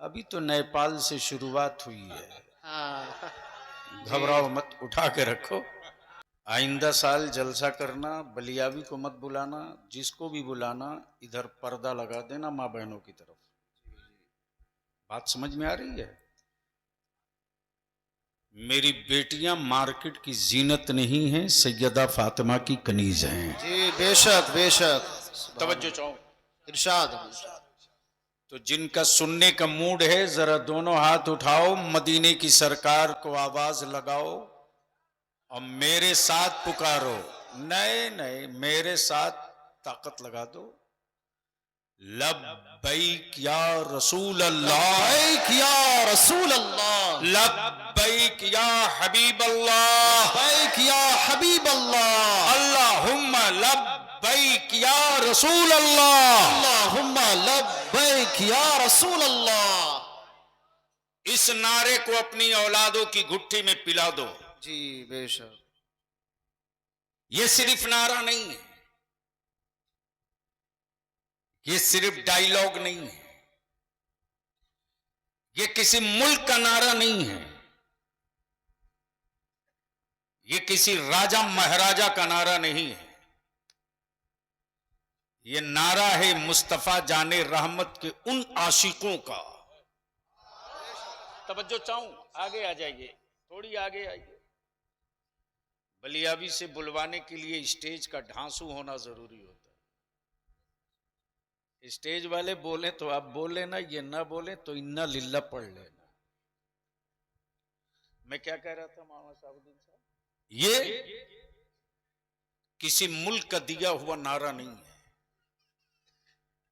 अभी तो नेपाल से शुरुआत हुई है, हाँ घबराओ मत, उठा के रखो। आइंदा साल जलसा करना, बलियावी को मत बुलाना, जिसको भी बुलाना इधर पर्दा लगा देना माँ बहनों की तरफ। बात समझ में आ रही है? मेरी बेटियां मार्केट की जीनत नहीं हैं, सैयदा फातिमा की कनीज हैं। जी, बेशक बेशक। तवज्जो चाहो। इरशाद। तो जिनका सुनने का मूड है जरा दोनों हाथ उठाओ, मदीने की सरकार को आवाज लगाओ और मेरे साथ पुकारो। नहीं नहीं, मेरे साथ ताकत लगा दो। लब्बैक या रसूल अल्लाह, लब्बैक या रसूल अल्लाह, लब्बैक या हबीब अल्लाह, लब्बैक या हबीब अल्लाह, अल्लाहुम्मा लब्बैक या रसूल अल्लाह, अल्लाहुम्मा लब्बैक या रसूल अल्लाह। इस नारे को अपनी औलादों की गुट्ठी में पिला दो। जी बेशक। ये सिर्फ नारा नहीं है, ये सिर्फ डायलॉग नहीं है, ये किसी मुल्क का नारा नहीं है, ये किसी राजा महाराजा का नारा नहीं है। ये नारा है मुस्तफा जाने रहमत के उन आशिकों का। तवज्जो चाहूं, आगे आ जाइए, थोड़ी आगे आइए। बलियावी से बुलवाने के लिए स्टेज का ढांसू होना जरूरी होता है। स्टेज वाले बोले तो आप बोल लेना, ये ना बोले तो इन्ना लिल्ला पढ़ लेना। मैं क्या कह रहा था मामा साहब? ये किसी मुल्क का दिया हुआ नारा नहीं है,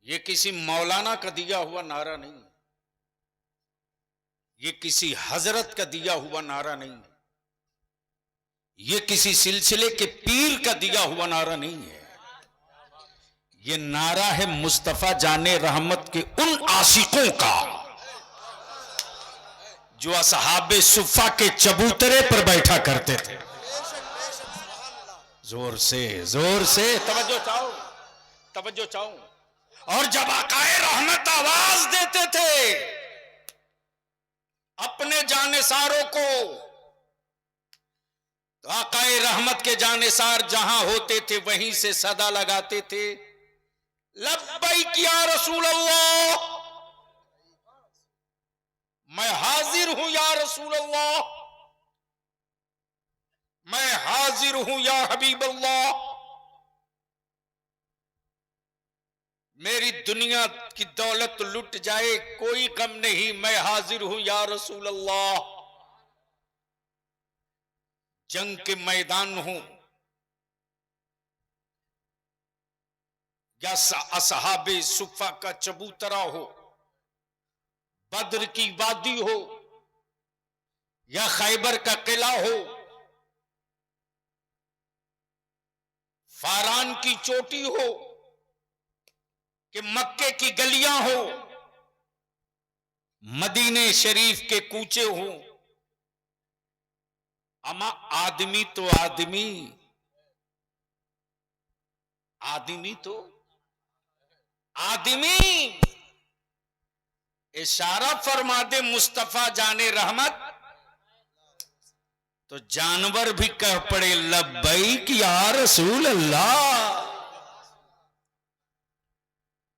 ये किसी मौलाना का दिया हुआ नारा नहीं है, ये किसी हजरत का दिया हुआ नारा नहीं है, ये किसी सिलसिले के पीर का दिया हुआ नारा नहीं है। ये नारा है मुस्तफा जाने रहमत के उन आशिकों का जो असहाबे सुफा के चबूतरे पर बैठा करते थे। जोर से तवज्जो चाहो, तवज्जो चाहो। और जब आकाए रहमत आवाज देते थे अपने जानेसारों को, तो आकाए रहमत के जानेसार जहां होते थे वहीं से सदा लगाते थे, लब्बैक या रसूल अल्लाह, मैं हाजिर हूं या रसूल अल्लाह, मैं हाजिर हूं या हबीब अल्लाह। मेरी दुनिया की दौलत लुट जाए कोई गम नहीं, मैं हाजिर हूं या रसूल अल्लाह। जंग के मैदान हूं या असहाबे सुफा का चबूतरा हो, बद्र की वादी हो या खैबर का किला हो, फारान की चोटी हो कि मक्के की गलियां हो, मदीने शरीफ के कूचे हो, अमा आदमी तो आदमी, आदमी तो आदमी इशारा फरमा दे मुस्तफा जाने रहमत, तो जानवर भी कह पड़े लब्बैक या रसूल अल्लाह।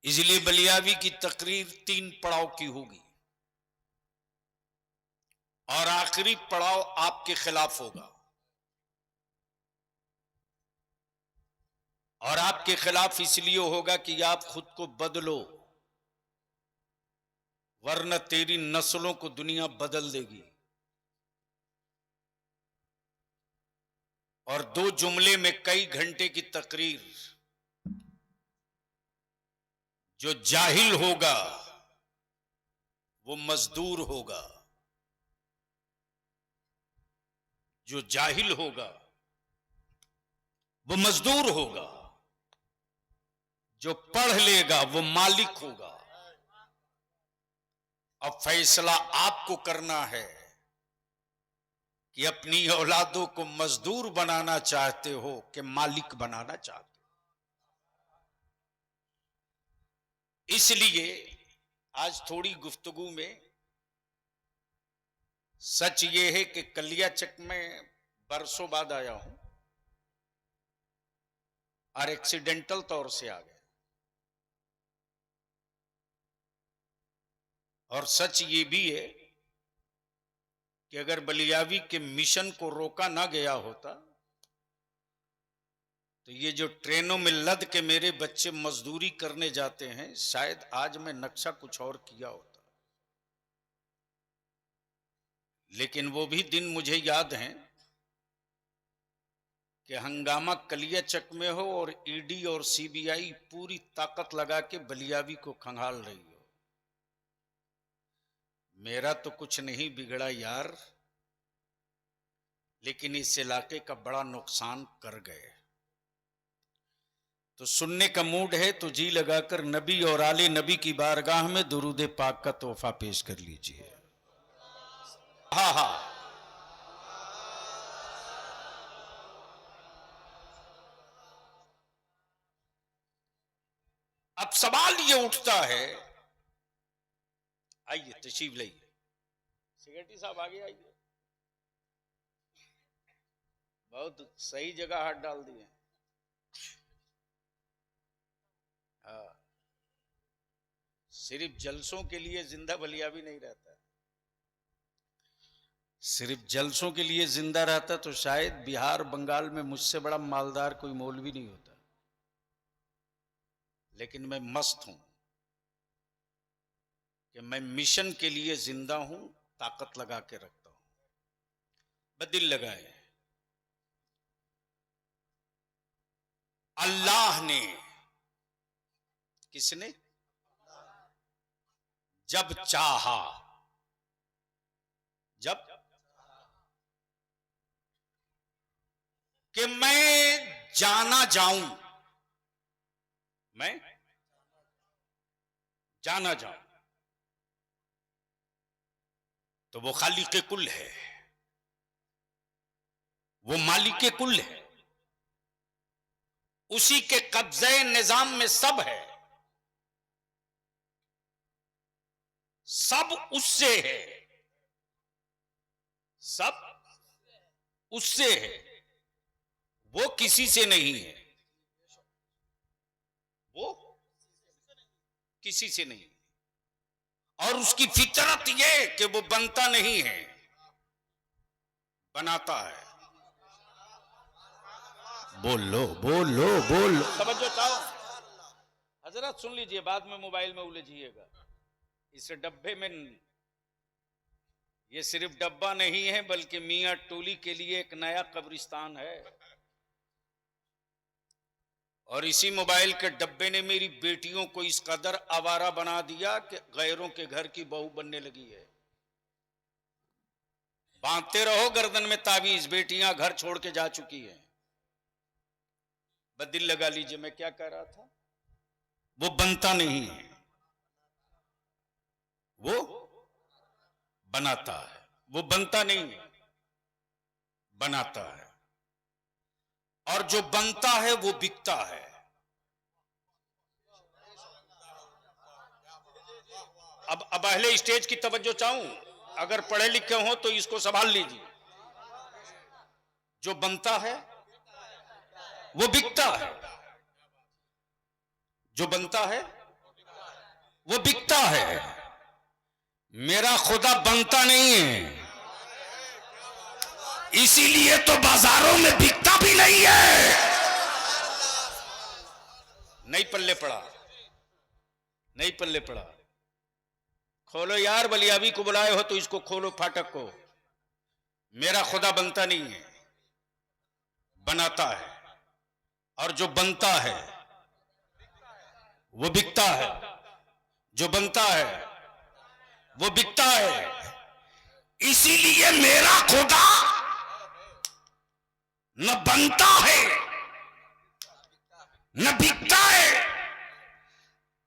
इसलिए बलियावी की तकरीर 3 पड़ाव की होगी और आखिरी पड़ाव आपके खिलाफ होगा। और आपके खिलाफ इसलिए होगा कि आप खुद को बदलो, वरना तेरी नस्लों को दुनिया बदल देगी। और 2 जुमले में कई घंटे की तकरीर, जो जाहिल होगा वो मजदूर होगा, जो जाहिल होगा वो मजदूर होगा, जो पढ़ लेगा वो मालिक होगा। अब फैसला आपको करना है कि अपनी औलादों को मजदूर बनाना चाहते हो कि मालिक बनाना चाहते हो। इसलिए आज थोड़ी गुफ्तगू में सच ये है कि कलियाचक में बरसों बाद आया हूं और एक्सीडेंटल तौर से आ गया। और सच ये भी है कि अगर बलियावी के मिशन को रोका ना गया होता तो ये जो ट्रेनों में लद के मेरे बच्चे मजदूरी करने जाते हैं, शायद आज मैं नक्शा कुछ और किया होता। लेकिन वो भी दिन मुझे याद हैं कि हंगामा कलियाचक में हो और ईडी और सीबीआई पूरी ताकत लगा के बलियावी को खंगाल रही हो। मेरा तो कुछ नहीं बिगड़ा यार, लेकिन इस इलाके का बड़ा नुकसान कर गए। तो सुनने का मूड है तो जी लगाकर नबी और आले नबी की बारगाह में दुरूद पाक का तोहफा पेश कर लीजिए। हा हा। अब सवाल ये उठता है, आइए तशरीफ लाइए। सेक्रेटरी साहब आगे आइए, बहुत सही जगह हाथ डाल दिए। हाँ, सिर्फ जलसों के लिए जिंदा बलियावी नहीं रहता। सिर्फ जलसों के लिए जिंदा रहता तो शायद बिहार बंगाल में मुझसे बड़ा मालदार कोई मौलवी नहीं होता। लेकिन मैं मस्त हूं कि मैं मिशन के लिए जिंदा हूं, ताकत लगा के रखता हूं। बदिल लगाए अल्लाह ने, किसने? जब चाहा, जब कि मैं जाना जाऊं, मैं जाना जाऊं, तो वो खालिक कुल है, वो मालिक कुल है, उसी के कब्जे निजाम में सब है, सब उससे है, सब उससे है, वो किसी से नहीं है, वो किसी से नहीं। और उसकी फितरत ये कि वो बनता नहीं है, बनाता है। बोल लो बोल लो बोल लो, समझो चाहो। हजरत सुन लीजिए, बाद में मोबाइल में उलझिएगा। इस डब्बे में ये सिर्फ डब्बा नहीं है, बल्कि मियां टोली के लिए एक नया कब्रिस्तान है। और इसी मोबाइल के डब्बे ने मेरी बेटियों को इस कदर आवारा बना दिया कि गैरों के घर की बहू बनने लगी है। बांधते रहो गर्दन में तावीज, बेटियां घर छोड़ के जा चुकी हैं। बदिल लगा लीजिए, मैं क्या कह रहा था। वो बनता नहीं है, वो बनाता है। वो बनता नहीं है, बनाता है। और जो बनता है वो बिकता है। अब अहले स्टेज की तवज्जो चाहूं, अगर पढ़े लिखे हो तो इसको संभाल लीजिए। जो बनता है वो बिकता है, जो बनता है वो बिकता है। मेरा खुदा बनता नहीं है, इसीलिए तो बाजारों में बिकता भी नहीं है। नहीं पल्ले पड़ा, नहीं पल्ले पड़ा। खोलो यार, बलियावी को बुलाए हो तो इसको खोलो, फाटक को। मेरा खुदा बनता नहीं है, बनाता है। और जो बनता है वो बिकता है, जो बनता है वो बिकता है। इसीलिए मेरा खुदा न बनता है न बिकता है।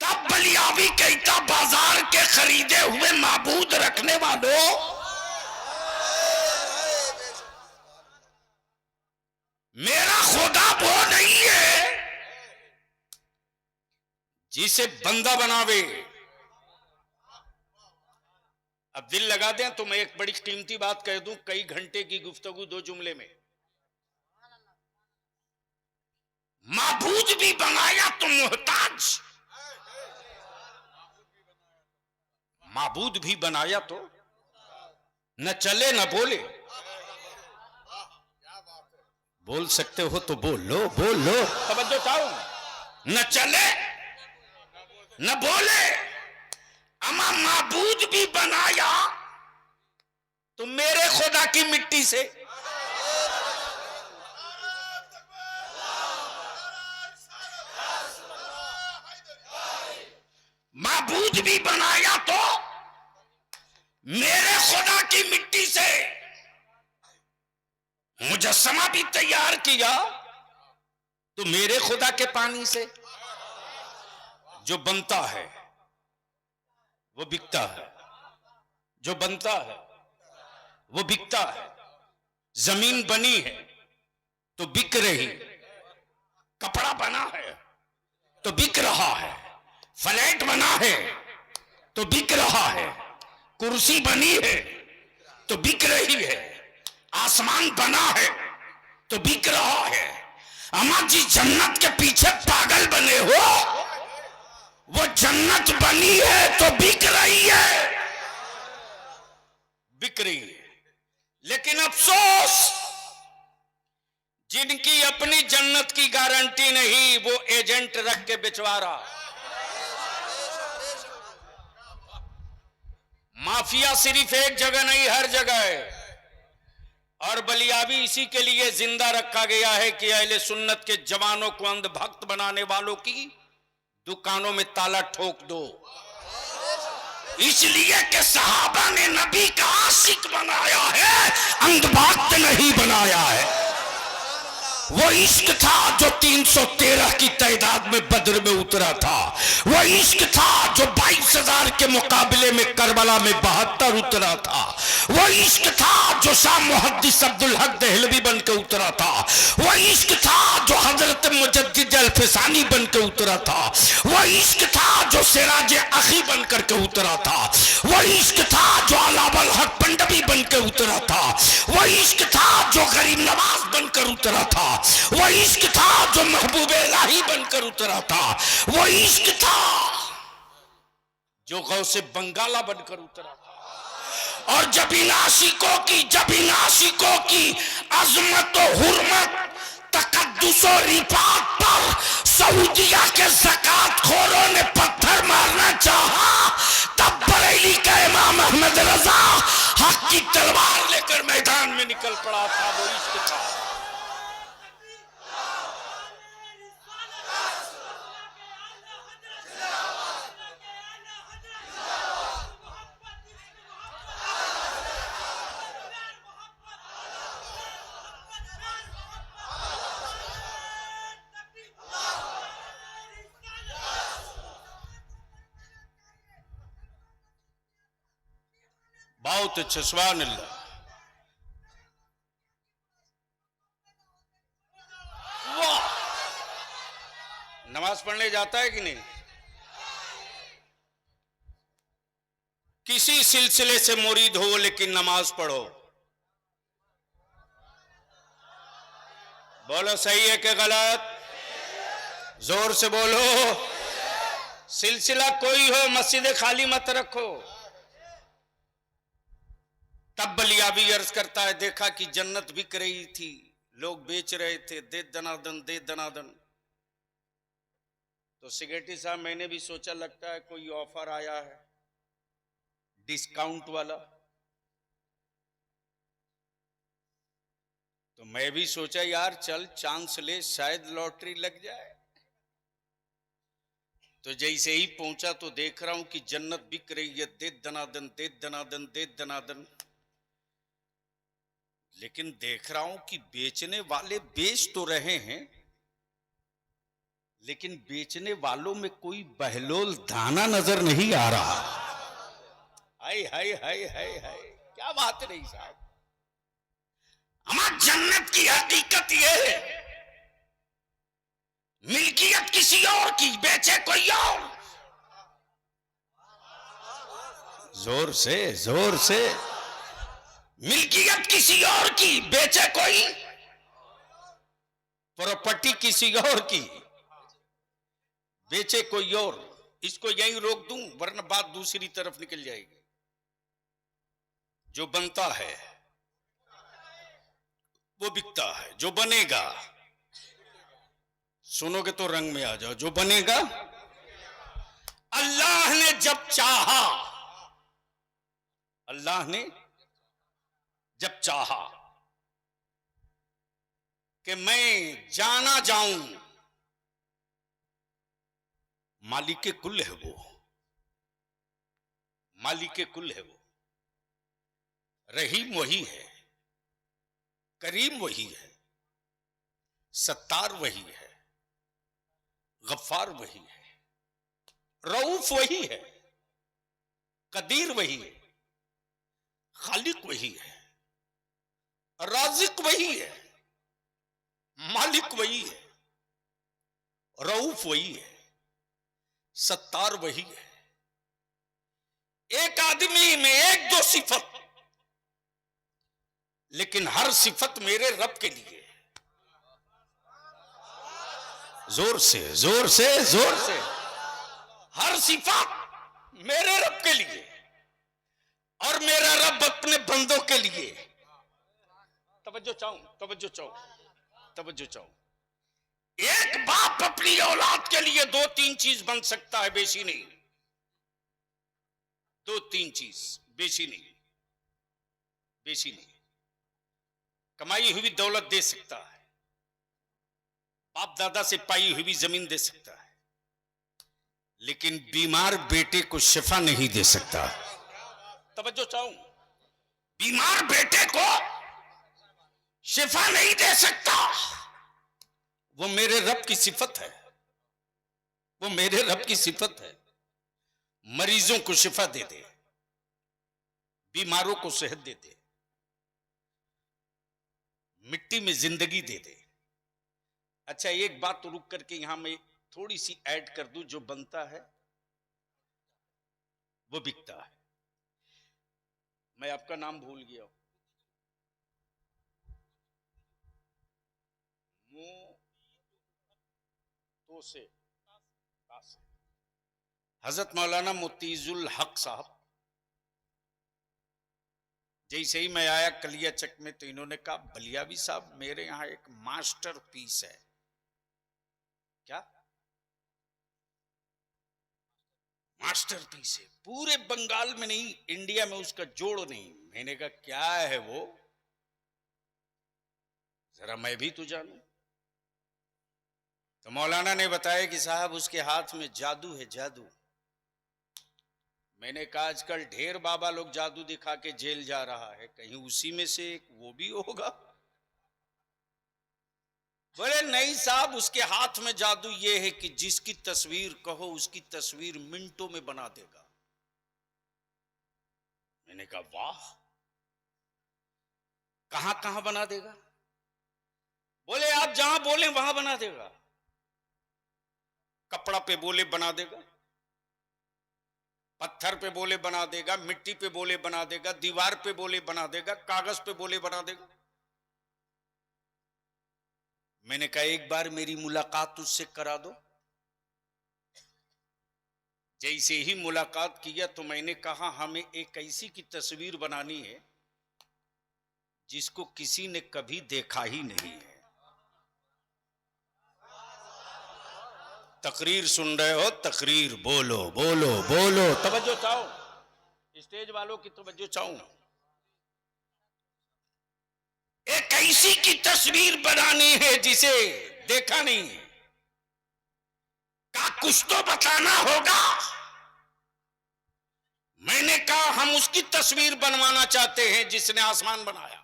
तब बलियावी कहता, बाजार के खरीदे हुए माबूद रखने वालों, मेरा खुदा वो नहीं है जिसे बंदा बनावे, अब दिल लगा दें तो मैं एक बड़ी कीमती बात कह दूं, कई घंटे की गुफ्तगू 2 जुमले में। माबूद भी बनाया तो मोहताज, माबूद भी बनाया तो न चले न बोले। बोल सकते हो तो बोल लो, बोल लो, तवज्जो चाहो। न चले न बोले, अमा माबूद भी बनाया तो मेरे खुदा की मिट्टी से। माबूद भी बनाया तो मेरे खुदा की मिट्टी से, मुजस्समा भी तैयार किया तो मेरे खुदा के पानी से। जो बनता है वो बिकता है, जो बनता है वो बिकता है। जमीन बनी है तो बिक रही, कपड़ा बना है तो बिक रहा है, फ्लैट बना है तो बिक रहा है, कुर्सी बनी है तो बिक रही है, आसमान बना है तो बिक रहा है। अम्मा जी जन्नत के पीछे पागल बने हो, वो जन्नत बनी है तो बिक रही है, बिक रही है। लेकिन अफसोस, जिनकी अपनी जन्नत की गारंटी नहीं, वो एजेंट रख के बिचवा रहा। माफिया सिर्फ एक जगह नहीं, हर जगह है। और बलियाबी इसी के लिए जिंदा रखा गया है कि अहले सुन्नत के जवानों को अंधभक्त बनाने वालों की दुकानों में ताला ठोक दो। इसलिए कि सहाबा ने नबी का आशिक बनाया है, अंधभक्त नहीं बनाया है। वो इश्क था जो 313 की तादाद में बद्र में उतरा था। वो इश्क था जो 22,000 के मुकाबले में करबला में 72 उतरा था। वो इश्क था जो शाह मुहद्दिस अब्दुल हक दहलवी बन के उतरा था। वो इश्क था जो हजरत मुजद्दिद अल-फिसानी बन के उतरा था। वो इश्क था जो सिराज अखी बन करके उतरा था। वो इश्क था जो अलावल हक पंडवी बन के उतरा था। वो इश्क था जो गरीब नवाज बनकर उतरा था। वो इश्क था जो महबूब इलाही बनकर उतरा था। वो इश्क था जो गौसे बंगाला बनकर उतरा था। और जब इन आशिकों की अजमत और हुर्मत, तकद्दुस और रिफात पर सऊदिया के ज़कात खोरों ने पत्थर मारना चाहा, तब बरेली का इमाम अहमद रजा हक की तलवार लेकर मैदान में निकल पड़ा था। वो इश्क था। बहुत अच्छा, सुभान अल्लाह। वाह, नमाज पढ़ने जाता है कि नहीं? किसी सिलसिले से मुरीद हो लेकिन नमाज पढ़ो। बोलो सही है कि गलत? जोर से बोलो। सिलसिला कोई हो, मस्जिद खाली मत रखो। तब बलियाबी अर्ज करता है, देखा कि जन्नत बिक रही थी, लोग बेच रहे थे, दे दनादन दे दनादन। तो सिगरेटी साहब, मैंने भी सोचा लगता है कोई ऑफर आया है डिस्काउंट वाला। तो मैं भी सोचा यार चल चांस ले, शायद लॉटरी लग जाए। तो जैसे ही पहुंचा तो देख रहा हूं कि जन्नत बिक रही है, दे दनादन दे दनादन दे दनादन। लेकिन देख रहा हूं कि बेचने वाले बेच तो रहे हैं, लेकिन बेचने वालों में कोई बहलोल दाना नजर नहीं आ रहा। हाय हाय हाय हाय हाय, क्या बात नहीं साहब। हमारी जन्नत की हकीकत ये है, मिल्कियत किसी और की, बेचे कोई और। जोर से, जोर से। मिल्कियत किसी और की, बेचे कोई, प्रॉपर्टी किसी और की, बेचे कोई और। इसको यहीं रोक दूं वरना बात दूसरी तरफ निकल जाएगी। जो बनता है वो बिकता है, जो बनेगा, सुनोगे तो रंग में आ जाओ, जो बनेगा। अल्लाह ने जब चाहा, अल्लाह ने जब चाहा कि मैं जाना जाऊं, मालिक कुल है वो, मालिक कुल है वो। रहीम वही है, करीम वही है, सत्तार वही है, गफ्फार वही है, रऊफ वही है, कदीर वही है, खालिक वही है, राजिक वही है, मालिक वही है, रऊफ वही है, सत्तार वही है। एक आदमी में एक दो सिफत, लेकिन हर सिफत मेरे रब के लिए। जोर से, जोर से, जोर से। हर सिफत मेरे रब के लिए और मेरा रब अपने बंदों के लिए। तवज्जो चाहूं, तवज्जो चाहूं, तवज्जो चाहूं। एक बाप अपनी औलाद के लिए दो तीन चीज बन सकता है, बेशी नहीं। दो तीन चीज, बेशी नहीं, बेशी नहीं। कमाई हुई दौलत दे सकता है, बाप दादा से पाई हुई जमीन दे सकता है, लेकिन बीमार बेटे को शिफा नहीं दे सकता। तवज्जो चाहूं, बीमार बेटे को शिफा नहीं दे सकता। वो मेरे रब की सिफत है, वो मेरे रब की सिफत है। मरीजों को शिफा दे दे, बीमारों को सेहत दे दे, मिट्टी में जिंदगी दे दे। अच्छा, एक बात तो रुक करके यहां मैं थोड़ी सी ऐड कर दूं, जो बनता है वो बिकता है। मैं आपका नाम भूल गया हूं, तो से हजरत मौलाना मुतीजुल हक साहब। जैसे ही मैं आया कलियाचक में तो इन्होंने कहा, बलियावी साहब मेरे यहां एक मास्टर पीस है। क्या मास्टर पीस है? पूरे बंगाल में नहीं, इंडिया में उसका जोड़ नहीं। मैंने कहा क्या है वो, जरा मैं भी तो जानूं। तो मौलाना ने बताया कि साहब उसके हाथ में जादू है, जादू। मैंने कहा आजकल ढेर बाबा लोग जादू दिखा के जेल जा रहा है, कहीं उसी में से एक वो भी होगा? बोले नहीं साहब, उसके हाथ में जादू ये है कि जिसकी तस्वीर कहो उसकी तस्वीर मिनटों में बना देगा। मैंने कहा वाह, कहां कहां बना देगा? बोले आप जहां बोले वहां बना देगा। कपड़ा पे बोले बना देगा, पत्थर पे बोले बना देगा, मिट्टी पे बोले बना देगा, दीवार पे बोले बना देगा, कागज पे बोले बना देगा। मैंने कहा एक बार मेरी मुलाकात उससे करा दो। जैसे ही मुलाकात किया तो मैंने कहा हमें एक ऐसी की तस्वीर बनानी है जिसको किसी ने कभी देखा ही नहीं है। तकरीर सुन रहे हो? तकरीर बोलो, बोलो, बोलो। तवज्जो चाहो, स्टेज वालों की तवज्जो चाहूं। एक ऐसी की तस्वीर बनानी है जिसे देखा नहीं है। का कुछ तो बताना होगा। मैंने कहा हम उसकी तस्वीर बनवाना चाहते हैं जिसने आसमान बनाया।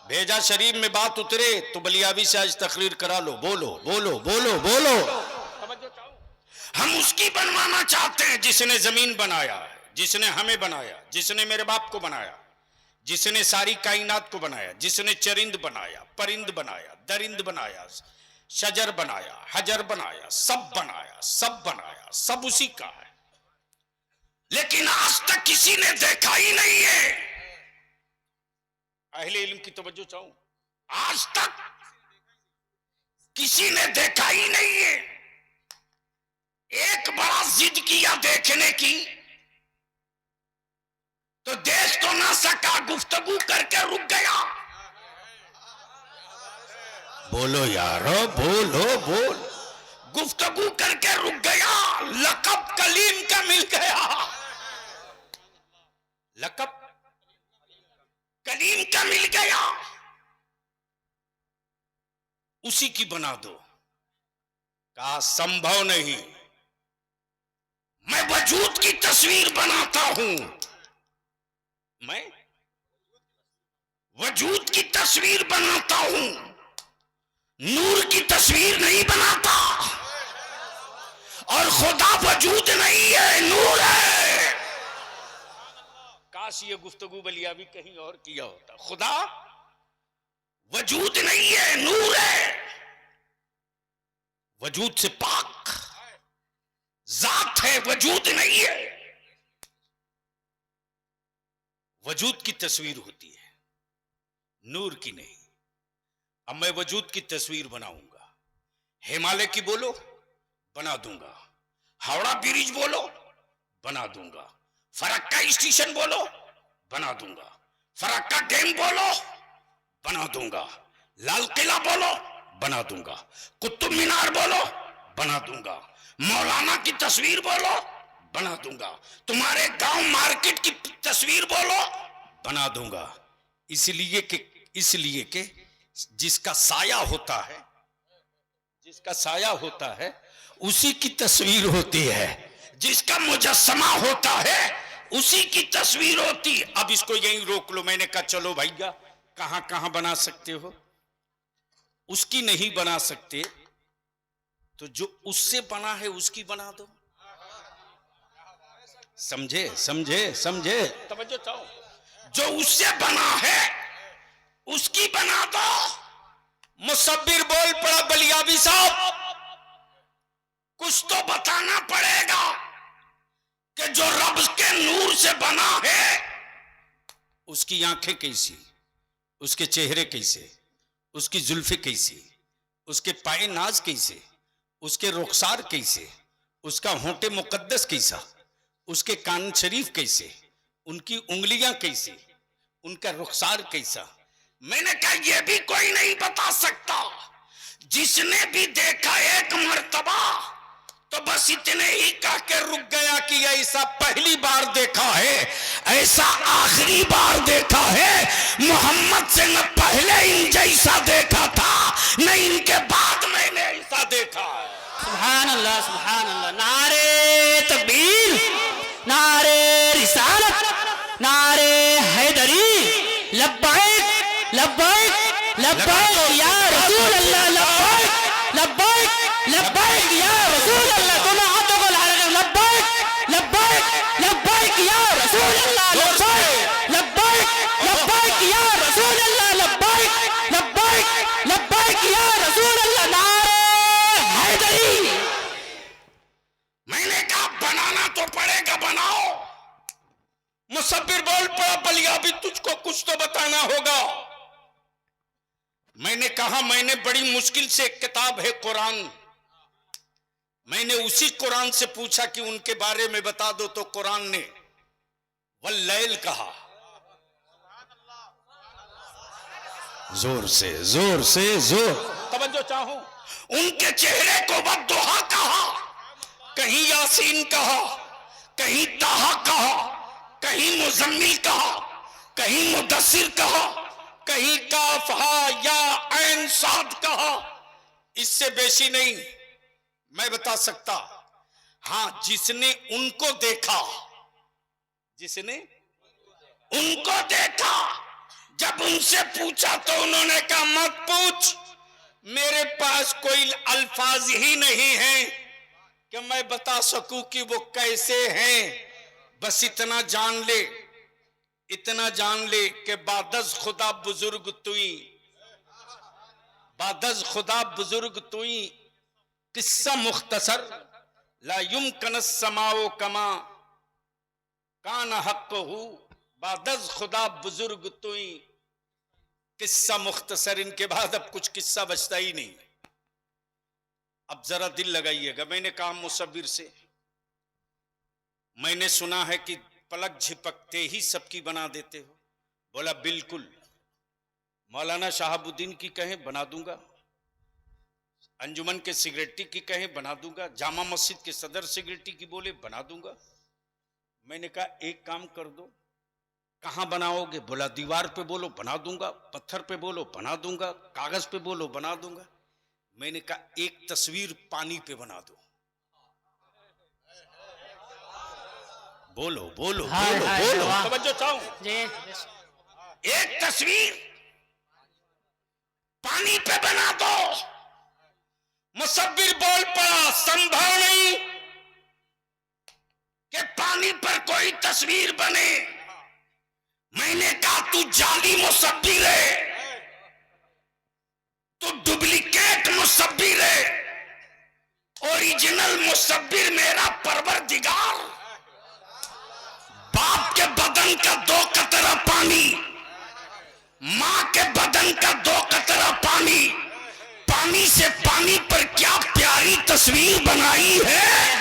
भेजा शरीफ में बात उतरे तो बलियावी से आज तकरीर करा लो। बोलो, बोलो, बोलो, बोलो। हम उसकी बनवाना चाहते हैं जिसने जमीन बनाया है, जिसने हमें बनाया, जिसने मेरे बाप को बनाया, जिसने सारी कायनात को बनाया, जिसने चरिंद बनाया, परिंद बनाया, दरिंद बनाया, शजर बनाया, हजर बनाया, सब बनाया, सब बनाया, सब उसी का है, लेकिन आज तक किसी ने देखा ही नहीं है। अहले इल्म की तवज्जो चाहूं, आज तक किसी ने देखा ही नहीं है। एक बड़ा जिद किया देखने की तो देख तो ना सका, गुफ्तगू करके रुक गया। बोलो यारो, बोलो बोल, गुफ्तगू करके रुक गया। लकब कलीम का मिल गया, लकब कलीम का मिल गया, उसी की बना दो। कहा संभव नहीं, मैं वजूद की तस्वीर बनाता हूं, मैं वजूद की तस्वीर बनाता हूं, नूर की तस्वीर नहीं बनाता। और खुदा वजूद नहीं है, नूर है। काश ये गुफ्तगू बलिया भी कहीं और किया होता। खुदा वजूद नहीं है, नूर है, वजूद से पाक जात है, वजूद नहीं है। वजूद की तस्वीर होती है, नूर की नहीं। अब मैं वजूद की तस्वीर बनाऊंगा। हिमालय की बोलो, बना दूंगा। हावड़ा ब्रिज बोलो, बना दूंगा। फरक्का स्टेशन बोलो, बना दूंगा। फरक्का डैम बोलो, बना दूंगा। लाल किला बोलो, बना दूंगा। कुतुब मीनार बोलो, बना दूंगा। मौलाना की तस्वीर बोलो, बना दूंगा। तुम्हारे गांव मार्केट की तस्वीर बोलो, बना दूंगा। इसलिए कि जिसका साया होता है, जिसका साया होता है उसी की तस्वीर होती है, जिसका मुजस्समा होता है उसी की तस्वीर होती। अब इसको यहीं रोक लो। मैंने कहा चलो भैया, कहां कहां बना सकते हो, उसकी नहीं बना सकते तो जो उससे बना है उसकी बना दो। समझे समझे समझे, तवज्जो चाहो। जो उससे बना है उसकी बना दो। मुसब्बिर बोल पड़ा, बलियाबी साहब कुछ तो बताना पड़ेगा कि जो रब के नूर से बना है उसकी आंखें कैसी, उसके चेहरे कैसे, उसकी जुल्फे कैसी, उसके पाए नाज कैसे, उसके रुखसार कैसे, उसका होंठे मुकद्दस कैसा, उसके कान शरीफ कैसे, उनकी उंगलियां कैसी, उनका रुखसार कैसा। मैंने कहा यह भी कोई नहीं बता सकता। जिसने भी देखा एक मर्तबा तो बस इतने ही कह के रुक गया कि ऐसा पहली बार देखा है, ऐसा आखिरी बार देखा है। मोहम्मद से न पहले इन जैसा देखा था, न इनके बाद मैंने ऐसा देखा है। सुभान अल्लाह, सुभान अल्लाह। नारे तकबीर, नारे रिसालत, नारे हैदरी, लब्बैक लब्बैक लब्बैक या रसूल अल्लाह, लब्बैक लब्बैक लब्बैक या रसूल अल्लाह। दोनों हाथों को ला रहे, लब्बैक लब्बैक लब्बैक या रसूल अल्लाह, लब्बैक लब्बैक लब्बैक या रसूल अल्लाह, लब्बैक लब्बैक लब्बैक या रसूल अल्लाह। नारे हैदरी। मैंने कहा बनाना तो पड़ेगा, बनाओ। मुसब्बिर बोल पड़ा, बलिया भी तुझको कुछ तो बताना होगा। मैंने कहा मैंने बड़ी मुश्किल से, एक किताब है कुरान, मैंने उसी कुरान से पूछा कि उनके बारे में बता दो, तो कुरान ने वल्लैल कहा। जोर से जोर से जोर, तवज्जो चाहो। उनके चेहरे को बद्दुहा कहा, कहीं यासीन कहा, कहीं ताहा कहा, कहीं मुजम्मिल कहा, कहीं मुदस्सिर कहा, कहीं काफ हा या ऐन साद कहा। इससे बेशी नहीं मैं बता सकता। हां, जिसने उनको देखा, जिसने उनको देखा, जब उनसे पूछा तो उन्होंने कहा मत पूछ, मेरे पास कोई अल्फाज ही नहीं है कि मैं बता सकूं कि वो कैसे हैं। बस इतना जान ले, इतना जान ले कि बादस खुदा बुजुर्ग तुई, बादज खुदा बुजुर्ग तुई किस्सा मुख्तसर ला युमकन समाओ कमा कान हक हु बादज खुदा बुजुर्ग तुई किस्सा मुख्तसर। इनके बाद अब कुछ किस्सा बचता ही नहीं। अब जरा दिल लगाइएगा। मैंने कहा मुसव्विर से, मैंने सुना है कि पलक झिपकते ही सबकी बना देते हो। बोला बिल्कुल, मौलाना शहाबुद्दीन की कहें बना दूंगा, अंजुमन के सिगरेटी की कहें बना दूंगा, जामा मस्जिद के सदर सिगरेटी की बोले बना दूंगा। मैंने कहा एक काम कर दो, कहां बनाओगे? बोला दीवार पे बोलो बना दूंगा, पत्थर पे बोलो बना दूंगा, कागज पे बोलो बना दूंगा। मैंने कहा एक तस्वीर पानी पे बना दो। बोलो बोलो बोलो बोलो, तवज्जो चाहूं। एक तस्वीर पानी पे बना दो। मुसव्विर बोल पड़ा, संभव नहीं कि पानी पर कोई तस्वीर बने। मैंने कहा तू जाली मुसव्विर है, तू डुप्लीकेट मुसव्विर है, ओरिजिनल मुसव्विर मेरा परवरदिगार। बाप के बदन का 2 कतरा पानी, मां के बदन का 2 कतरा पानी, पानी से पानी पर क्या प्यारी तस्वीर बनाई है।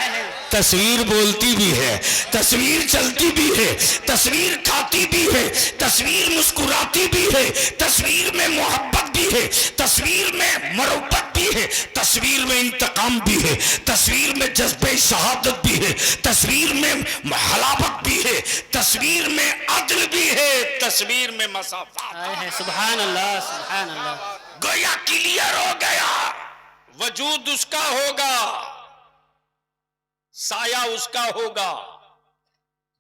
तस्वीर बोलती भी है, तस्वीर चलती भी है, तस्वीर खाती भी है, तस्वीर मुस्कुराती भी है, तस्वीर में मोहब्बत भी है, तस्वीर में मरब्बत भी है, तस्वीर में इंतकाम भी है, तस्वीर में जज्बे शहादत भी है, तस्वीर में हलावत भी है, तस्वीर में अदल भी है, तस्वीर में मसाफा। सुभान अल्लाह, सुभान अल्लाह। गोया क्लियर हो गया, वजूद उसका होगा, साया उसका होगा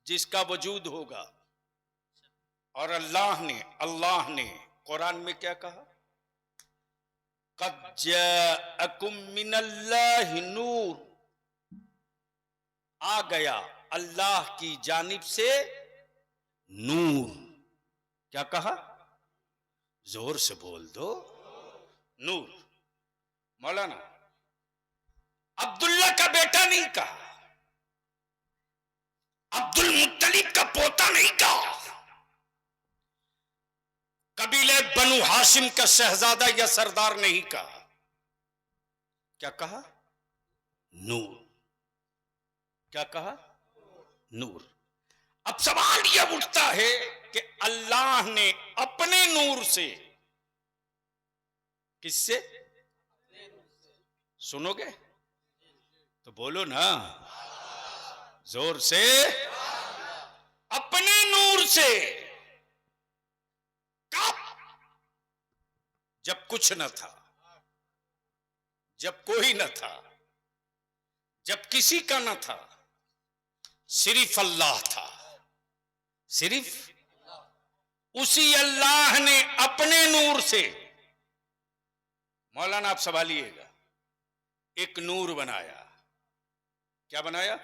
जिसका वजूद होगा। और अल्लाह ने कुरान में क्या कहा? क़द जाअकुम मिनल्लाहि नूर, आ गया अल्लाह की जानिब से नूर। क्या कहा? जोर से बोल दो, नूर। मौलाना अब्दुल्ला का बेटा नहीं कहा, अब्दुल मुत्तलिब का पोता नहीं कहा, कबीले बनु हाशिम का शहजादा या सरदार नहीं कहा। क्या कहा? नूर। क्या कहा? नूर। अब सवाल यह उठता है कि अल्लाह ने अपने नूर से, किससे? सुनोगे तो बोलो ना जोर से। अपने नूर से कब? जब कुछ न था, जब कोई न था, जब किसी का न था, सिर्फ अल्लाह था। सिर्फ उसी अल्लाह ने अपने नूर से, मौलाना आप संभालिएगा, एक नूर बनाया। क्या बनाया?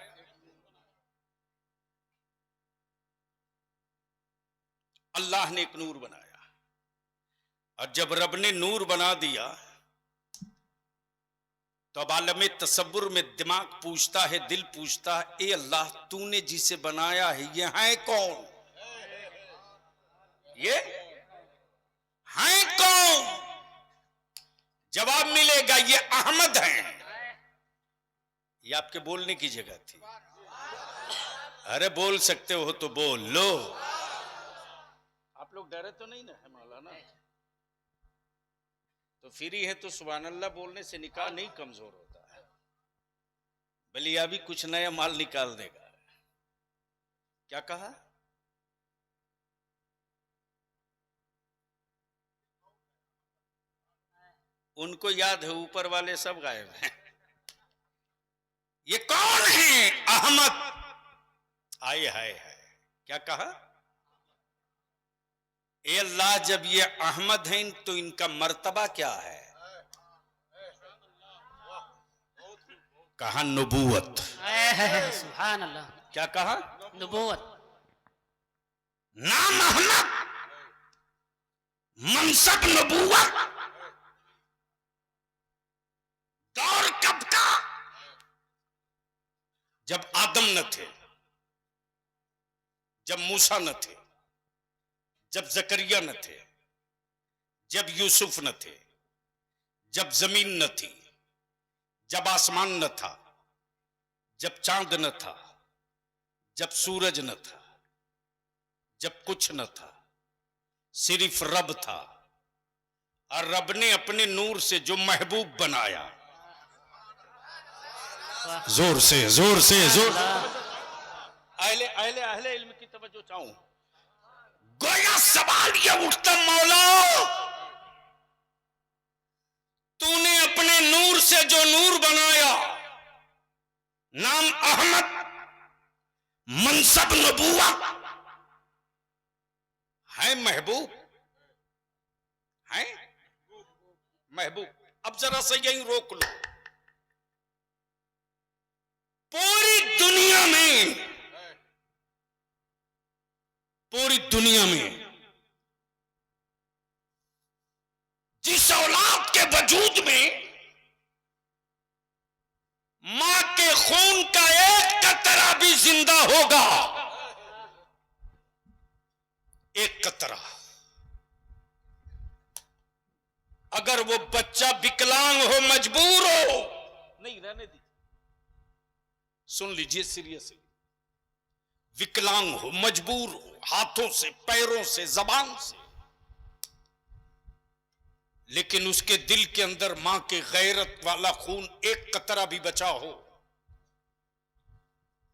अल्लाह ने एक नूर बनाया। और जब रब ने नूर बना दिया तो अब आलम तसव्वुर में दिमाग पूछता है, दिल पूछता है, ए अल्लाह तूने जिसे बनाया है ये है कौन? ये है कौन? जवाब मिलेगा ये अहमद हैं। ये आपके बोलने की जगह थी। अरे बोल सकते हो तो बोल लो। आप लोग डरे तो नहीं ना है मौलाना? तो फ्री है तो सुभान अल्लाह बोलने से निकाह नहीं कमजोर होता है, बलिया भी कुछ नया माल निकाल देगा। क्या कहा? उनको याद है, ऊपर वाले सब गायब हैं। ये कौन है? अहमद। आए हाय है। क्या कहा? ए अल्लाह जब ये अहमद हैं तो इनका मर्तबा क्या है? कहा नबूवत। सुभान अल्लाह। क्या कहा? नबूवत। नाम अहमद, मनसब नबूवत, जब आदम न थे, जब मूसा न थे, जब जकरिया न थे, जब यूसुफ न थे, जब जमीन न थी, जब आसमान न था, जब चांद न था, जब सूरज न था, जब कुछ न था, सिर्फ रब था। और रब ने अपने नूर से जो महबूब बनाया, जोर से जोर से जोर, अहले अहले अहले इल्म की तवज्जो चाहूं। गोया सवाल ये उठता, मौला तूने अपने नूर से जो नूर बनाया, नाम अहमद, मनसब नबुवा है, महबूब है, महबूब। अब जरा सा यही रोक लो, पूरी दुनिया में, पूरी दुनिया में जिस औलाद के वजूद में मां के खून का एक कतरा भी जिंदा होगा, एक कतरा, अगर वो बच्चा विकलांग हो, मजबूर हो, नहीं रहने दी, सुन लीजिए सीरियसली, विकलांग हो, मजबूर हो, हाथों से, पैरों से, जबान से, लेकिन उसके दिल के अंदर मां के गैरत वाला खून एक कतरा भी बचा हो,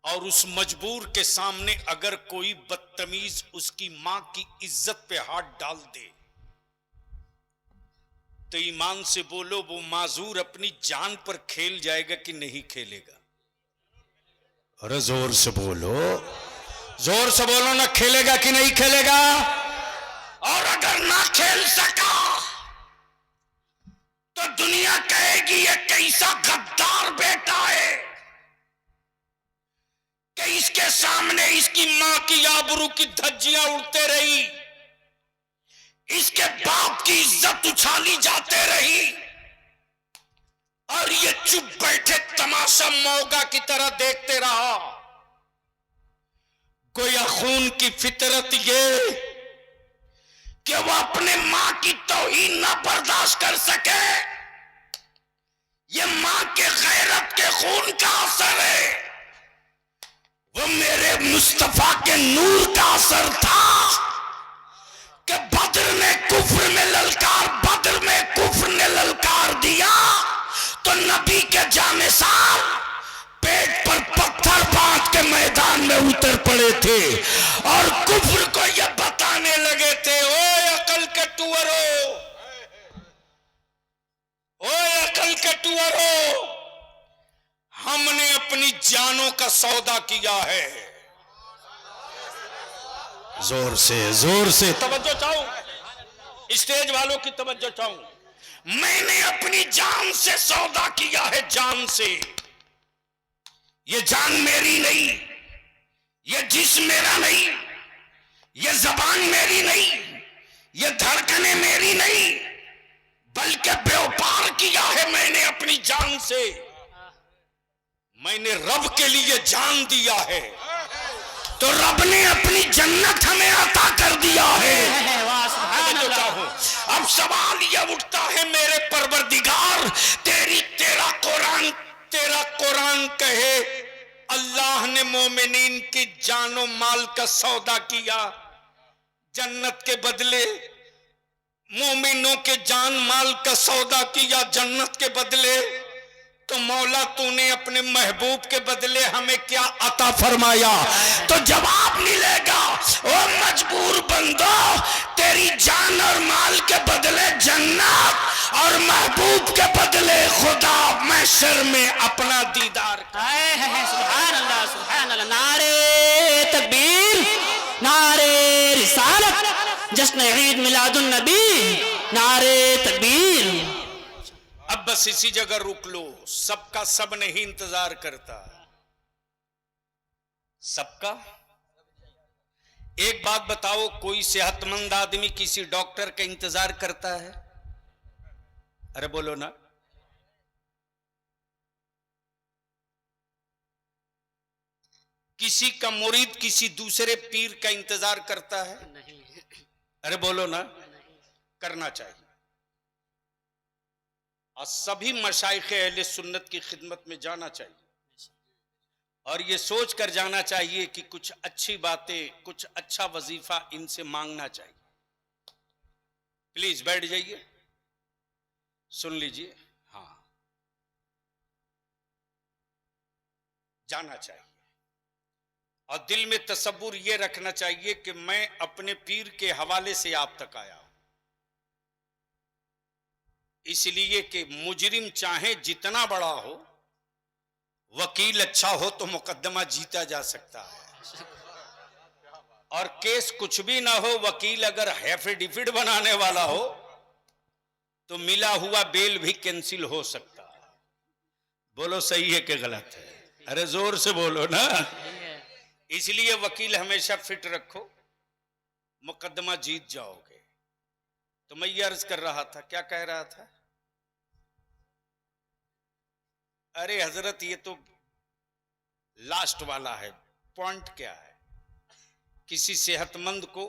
और उस मजबूर के सामने अगर कोई बदतमीज उसकी मां की इज्जत पे हाथ डाल दे, तो ईमान से बोलो वो माजूर अपनी जान पर खेल जाएगा कि नहीं खेलेगा? अरे जोर से बोलो, जोर से बोलो ना, खेलेगा कि नहीं खेलेगा? और अगर ना खेल सका तो दुनिया कहेगी ये कैसा गद्दार बेटा है कि इसके सामने इसकी मां की आबरू की धज्जियां उड़ते रही, इसके बाप की इज्जत उछाली जाते रही, और ये चुप बैठे तमाशा मौगा की तरह देखते रहा। गोया खून की फितरत ये कि वो अपने मां की तौहीन ना बर्दाश्त कर सके, ये मां के गैरत के खून का असर है, वो मेरे मुस्तफा के नूर का असर था कि बद्र ने कुफ्र में ललकार, बद्र में कुफ्र ने ललकार दिया तो नबी के जानिसार पेट पर पत्थर बांध के मैदान में उतर पड़े थे और कुफ्र को यह बताने लगे थे, ओए अकल के टुअरो, ओए अकल के टुअरो, हमने अपनी जानों का सौदा किया है। जोर से तवज्जो चाहूं, स्टेज वालों की तवज्जो चाहूं, मैंने अपनी जान से सौदा किया है, जान से। ये जान मेरी नहीं, ये जिस्म मेरा नहीं, ये जबान मेरी नहीं, ये धड़कनें मेरी नहीं, बल्कि व्यापार किया है मैंने अपनी जान से। मैंने रब के लिए जान दिया है तो रब ने अपनी जन्नत हमें अता कर दिया है। अब सवाल यह उठता है, मेरे परवरदिगार, तेरा कुरान कहे अल्लाह ने मोमिनीन की जानो माल का सौदा किया, जन्नत के बदले मोमिनों के जान माल का सौदा किया जन्नत के बदले, तो मौला तूने अपने महबूब के बदले हमें क्या अता फरमाया? तो जवाब मिलेगा, ओ मजबूर बंदो, तेरी जान और माल के बदले जन्नत और महबूब के बदले खुदा महशर में अपना दीदार। सुभान अल्लाह, सुभान अल्लाह, नारे तकबीर, नारे रिसालत, जश्न ईद मिलादुन नबी, नारे तकबीर। अब बस इसी जगह रुक लो, सबका सब नहीं इंतजार करता, सबका। एक बात बताओ, कोई सेहतमंद आदमी किसी डॉक्टर का इंतजार करता है? अरे बोलो ना। किसी का मुरीद किसी दूसरे पीर का इंतजार करता है? नहीं अरे बोलो ना, करना चाहिए। और सभी मशाइख अहले सुन्नत की खिदमत में जाना चाहिए और ये सोच कर जाना चाहिए कि कुछ अच्छी बातें, कुछ अच्छा वजीफा इनसे मांगना चाहिए। प्लीज बैठ जाइए, सुन लीजिए। हाँ, जाना चाहिए और दिल में तसव्वुर ये रखना चाहिए कि मैं अपने पीर के हवाले से आप तक आया हूं, इसलिए कि मुजरिम चाहे जितना बड़ा हो, वकील अच्छा हो तो मुकदमा जीता जा सकता है। और केस कुछ भी ना हो, वकील अगर एफिडेविट बनाने वाला हो तो मिला हुआ बेल भी कैंसिल हो सकता है। बोलो सही है कि गलत है? अरे जोर से बोलो ना। इसलिए वकील हमेशा फिट रखो, मुकदमा जीत जाओगे। तो मैं ये अर्ज कर रहा था, क्या कह रहा था? अरे हजरत ये तो लास्ट वाला है। पॉइंट क्या है? किसी सेहतमंद को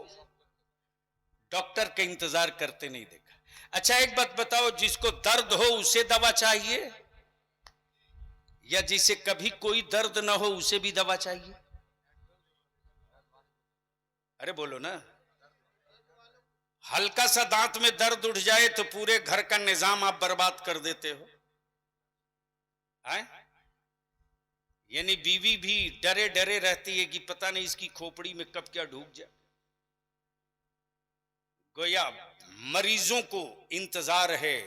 डॉक्टर का इंतजार करते नहीं देखा। अच्छा एक बात बताओ, जिसको दर्द हो उसे दवा चाहिए या जिसे कभी कोई दर्द ना हो उसे भी दवा चाहिए? अरे बोलो ना। हल्का सा दांत में दर्द उठ जाए तो पूरे घर का निजाम आप बर्बाद कर देते हो। यानी बीवी भी डरे डरे रहती है कि पता नहीं इसकी खोपड़ी में कब क्या ढूक जाए। गोया मरीजों को इंतजार है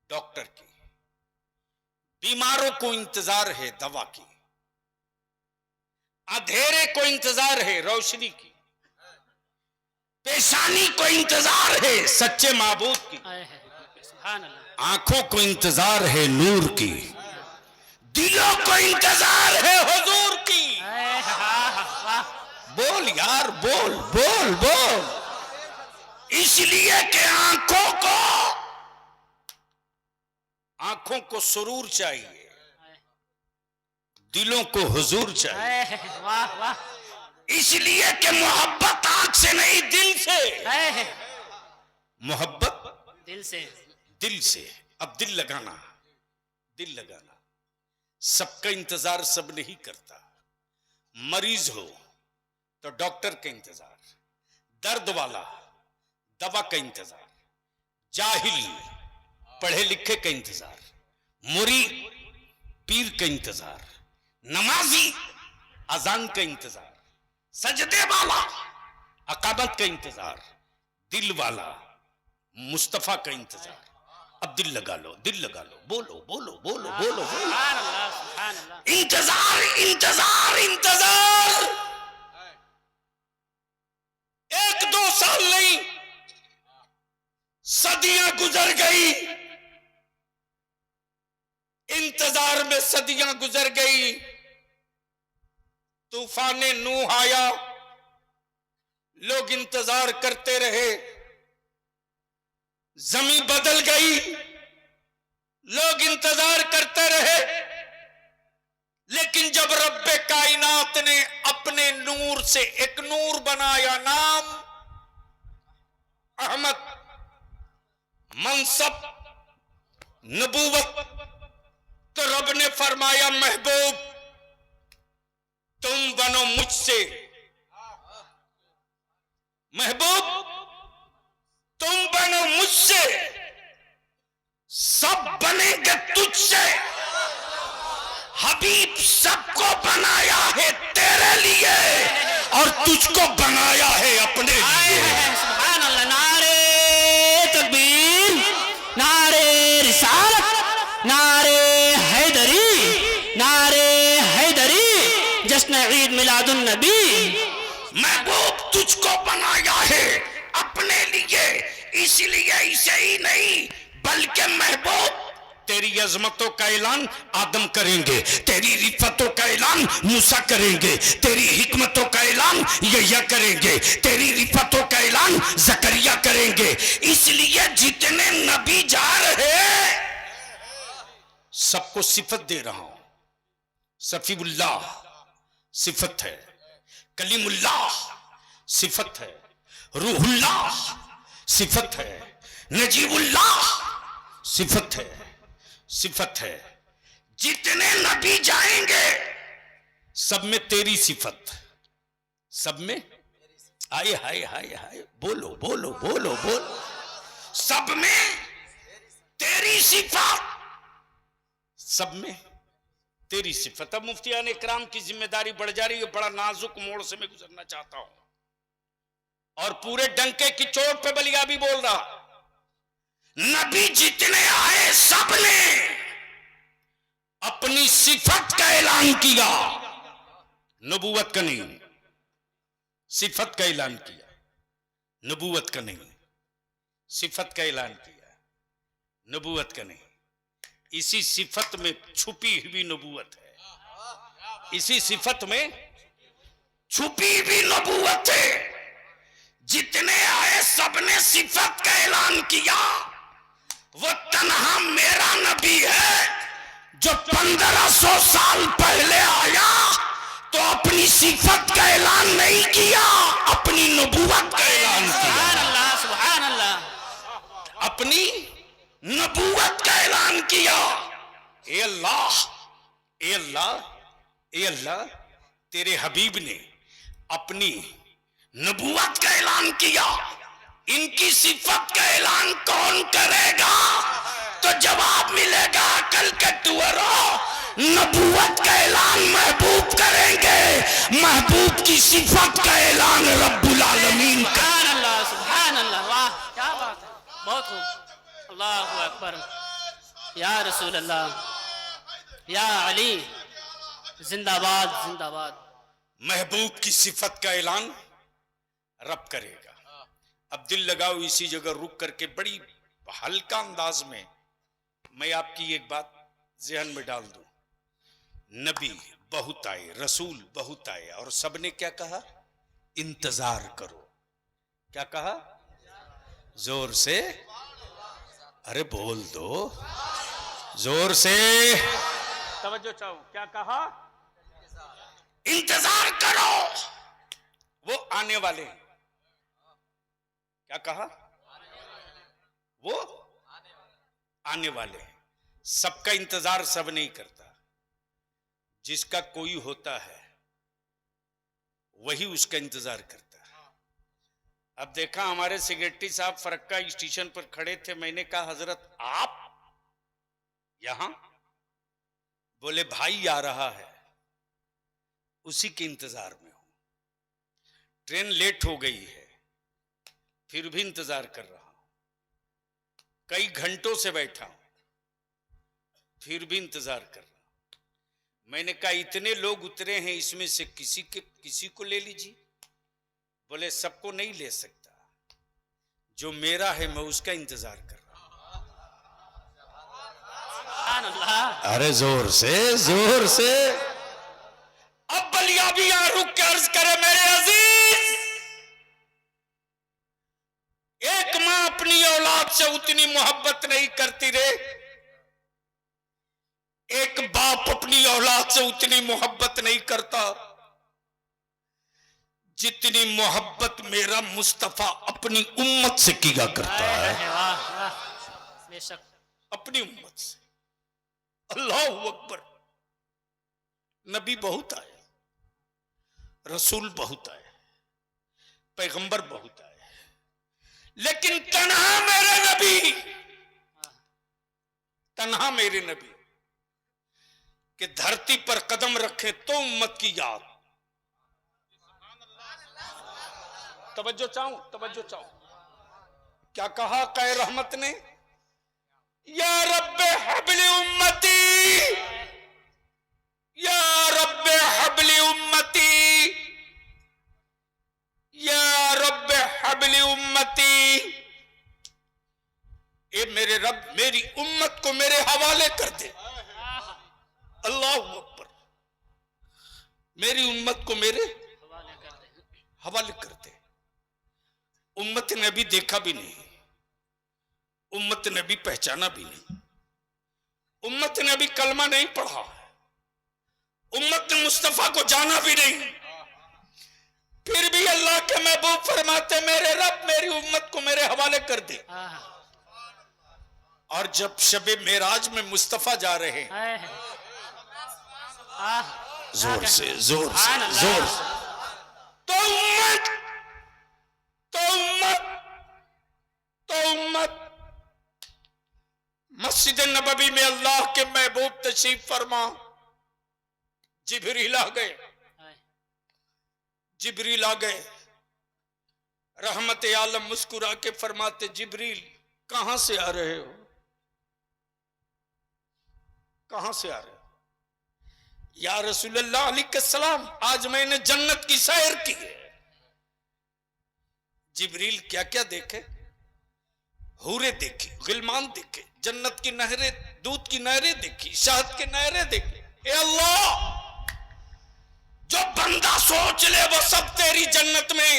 डॉक्टर की, बीमारों को इंतजार है दवा की, अंधेरे को इंतजार है रोशनी की, पेशानी को इंतजार है सच्चे माबूद की, सुभान अल्लाह। आंखों को इंतजार है नूर की, दिलों को इंतजार है हुजूर की। बोल यार, बोल बोल बोल। इसलिए कि आंखों को सुरूर चाहिए, दिलों को हुजूर चाहिए। वाह वाह। इसलिए कि मोहब्बत आंख से नहीं दिल से, मोहब्बत दिल से, दिल से। अब दिल लगाना, दिल लगाना। सबका इंतजार सब नहीं करता। मरीज हो तो डॉक्टर का इंतजार, दर्द वाला दवा का इंतजार, जाहिल पढ़े लिखे का इंतजार, मुरीद पीर का इंतजार, नमाजी अजान का इंतजार, सजदे वाला अकामत का इंतजार, दिल वाला मुस्तफा का इंतजार। अब दिल लगा लो, दिल लगा लो, बोलो बोलो बोलो बोलो, सुभान अल्लाह, सुभान अल्लाह। इंतजार इंतजार इंतजार। 1-2 साल नहीं, सदियां गुजर गई, इंतजार में सदियां गुजर गई। तूफान नूह आया, लोग इंतजार करते रहे, जमीन बदल गई, लोग इंतजार करते रहे। लेकिन जब रब्बे कायनात ने अपने नूर से एक नूर बनाया, नाम अहमद, मनसब नबूवत, तो रब ने फरमाया महबूब तुम बनो मुझसे, महबूब तुम बनो मुझसे, सब बनेंगे तुझसे। हबीब सबको बनाया है तेरे लिए और तुझको बनाया है अपने लिए। सुभान अल्लाह। नारे तकबीर, नारे रिसालत, नारे हैदरी, नारे हैदरी, जश्न ईद मिलादुन नबी। महबूब तुझको बनाया है अपने लिए, इसलिए इसे ही नहीं बल्कि महबूब तेरी अजमतों का ऐलान आदम करेंगे, तेरी रिफतों का ऐलान मूसा करेंगे, तेरी हिकमतों का ऐलान यहया करेंगे, तेरी रिफतों का ऐलान जकरिया करेंगे। इसलिए जितने नबी जा रहे सबको सिफत दे रहा हूं, सफीउल्लाह सिफत है, कलीमुल्लाह सिफत है, रूहुल्लाह सिफत है, नजीबुल्लाह सिफत है, सिफत है। जितने नबी जाएंगे सब में तेरी सिफत, सब में हाय हाय हाय हाय, बोलो बोलो बोलो बोलो, सब में तेरी सिफत, सब में तेरी सिफत। अब मुफ्तियान इकराम की जिम्मेदारी बढ़ जा रही है, बड़ा नाजुक मोड़ से मैं गुजरना चाहता हूं और पूरे डंके की चोट पे बलिया भी बोल रहा, नबी जितने आए सब ने अपनी सिफत का ऐलान किया, नबूवत का नहीं, सिफत का ऐलान किया, नबूवत का नहीं, सिफत का ऐलान किया, नबूवत का नहीं। इसी सिफत में छुपी हुई नबूवत है, इसी सिफत में छुपी हुई नबूवत है। जितने आए सबने सिफत का ऐलान किया, वो तन्हा मेरा नबी है जो 1500 साल पहले आया तो अपनी सिफत का ऐलान नहीं किया, अपनी नबूवत का ऐलान किया। सुभान अल्लाह, सुभान अल्लाह। अपनी नबूवत का ऐलान किया। ए अल्लाह, ए अल्लाह, ए अल्लाह, तेरे हबीब ने अपनी नबूवत का ऐलान किया, इनकी सिफत का ऐलान कौन करेगा? तो जवाब मिलेगा कल के टुअरों, नबूवत का ऐलान महबूब करेंगे, महबूब की सिफत का ऐलान रब्बुल आलमीन करेंगे। सुभान अल्लाह, सुभान अल्लाह, वाह क्या बात है, बहुत खूब। अल्लाहु अकबर, या रसूल अल्लाह, या अली, जिंदाबाद जिंदाबाद। महबूब की सिफत का ऐलान रब करेगा। अब दिल लगाओ, इसी जगह रुक करके बड़ी हल्का अंदाज में मैं आपकी एक बात जहन में डाल दूं। नबी बहुत आए, रसूल बहुत आए और सबने क्या कहा? इंतजार करो। क्या कहा? जोर से, अरे बोल दो जोर से, तवज्जो चाहो। क्या कहा? इंतजार करो, वो आने वाले हैं। क्या कहा? वो आने वाले हैं। सबका इंतजार सब नहीं करता, जिसका कोई होता है वही उसका इंतजार करता है। अब देखा, हमारे सेक्रेटरी साहब फरक्का स्टेशन पर खड़े थे, मैंने कहा हजरत आप यहां? बोले भाई आ रहा है, उसी के इंतजार में हूं। ट्रेन लेट हो गई है, फिर भी इंतजार कर रहा हूं। कई घंटों से बैठा हूं, फिर भी इंतजार कर रहा हूं। मैंने कहा इतने लोग उतरे हैं, इसमें से किसी को ले लीजिए। बोले सबको नहीं ले सकता, जो मेरा है मैं उसका इंतजार कर रहा हूं। सुभान अल्लाह। अरे जोर से, जोर से। अब बलिया भी यहां रुक के अर्ज करे, मेरे अजीज, एक मां अपनी औलाद से उतनी मोहब्बत नहीं करती रे, एक बाप अपनी औलाद से उतनी मोहब्बत नहीं करता जितनी मोहब्बत मेरा मुस्तफा अपनी उम्मत से किया करता है। वाह वाह, बेशक। अपनी उम्मत से। अल्लाहु अकबर। नबी बहुत आए, रसूल बहुत आए, पैगंबर बहुत आए, लेकिन तन्हा मेरे नबी, तन्हा मेरे नबी कि धरती पर कदम रखे तो उम्मत की याद। तवज्जो चाहूं, तवज्जो चाहूं। क्या कहा कै रहमत ने? या रब्बे हबली उम्मती, या रब्बे हबली उम्मती, या रब्बे हबली उम्मती। ए मेरे रब, मेरी उम्मत को मेरे हवाले कर दे। अल्लाह अकबर। मेरी उम्मत को मेरे हवाले कर दे। उम्मत ने अभी देखा भी नहीं, उम्मत ने अभी पहचाना भी नहीं, उम्मत ने अभी कलमा नहीं पढ़ा, उम्मत ने मुस्तफा को जाना भी नहीं, फिर भी अल्लाह के महबूब फरमाते मेरे रब मेरी उम्मत को मेरे हवाले कर दे। और जब शबे मेराज में मुस्तफा जा रहे हैं, जोर से जोर से जोर से, तो उम्मत मस्जिद नबवी में अल्लाह के महबूब तशरीफ फरमा, जिब्रील आ गए, जिब्रील आ गए। रहमत आलम मुस्कुरा के फरमाते जिब्रील कहां से आ रहे हो, कहां से आ रहे हो? या रसूलल्लाह अलैहिस्सलाम आज मैंने जन्नत की सैर की है। जिब्रील क्या क्या देखे? हूरे देखी, गिलमान देखे, जन्नत की नहरें, दूध की नहरें देखी, शहद की नहरें देखी। ए अल्लाह, जो बंदा सोच ले वो सब तेरी जन्नत में।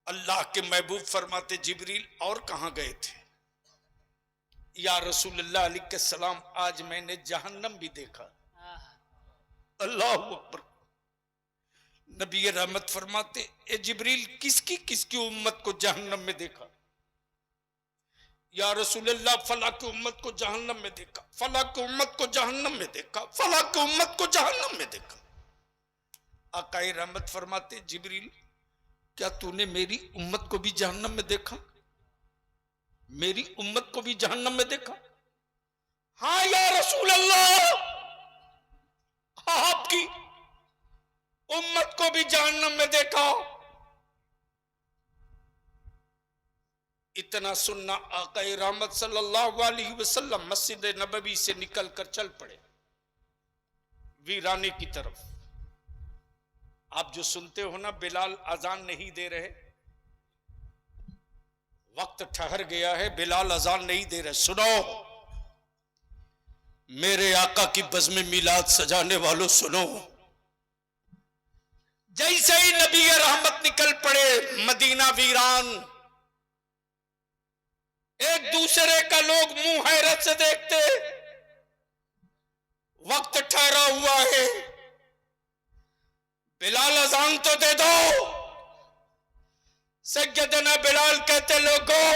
अल्लाह के महबूब फरमाते जिब्रील और कहां गए थे? या रसूलुल्लाह अलैहिस्सलाम आज मैंने जहन्नम भी देखा। अल्लाह अकबर। नबी रहमत फरमाते ए जिब्रील किसकी उम्मत को जहन्नम में देखा? या रसूलुल्लाह फला की उम्मत को जहन्नम में देखा, फला की उम्मत को जहन्नम में देखा, फला की उम्मत को जहन्नम में देखा। आकाए रहमत फरमाते जिब्रील क्या तूने मेरी उम्मत को भी जहन्नम में देखा? मेरी उम्मत को भी जहन्नम में देखा? हाँ या रसूल अल्लाह, आपकी उम्मत को भी जहन्नम में देखा। इतना सुनना आक़ाए रहमत सल्लल्लाहु अलैहि वसल्लम मस्जिद नबवी से निकल कर चल पड़े वीराने की तरफ। आप जो सुनते हो ना, बिलाल अजान नहीं दे रहे, वक्त ठहर गया है, बिलाल अजान नहीं दे रहे। सुनो मेरे आका की बज़्म मिलाद सजाने वालों, सुनो। जैसे ही नबी रहमत निकल पड़े, मदीना वीरान, एक दूसरे का लोग मुंह हैरत से देखते। वक्त ठहरा हुआ है, बिलाल अजान तो दे दो। सैयदना बिलाल कहते लोगों,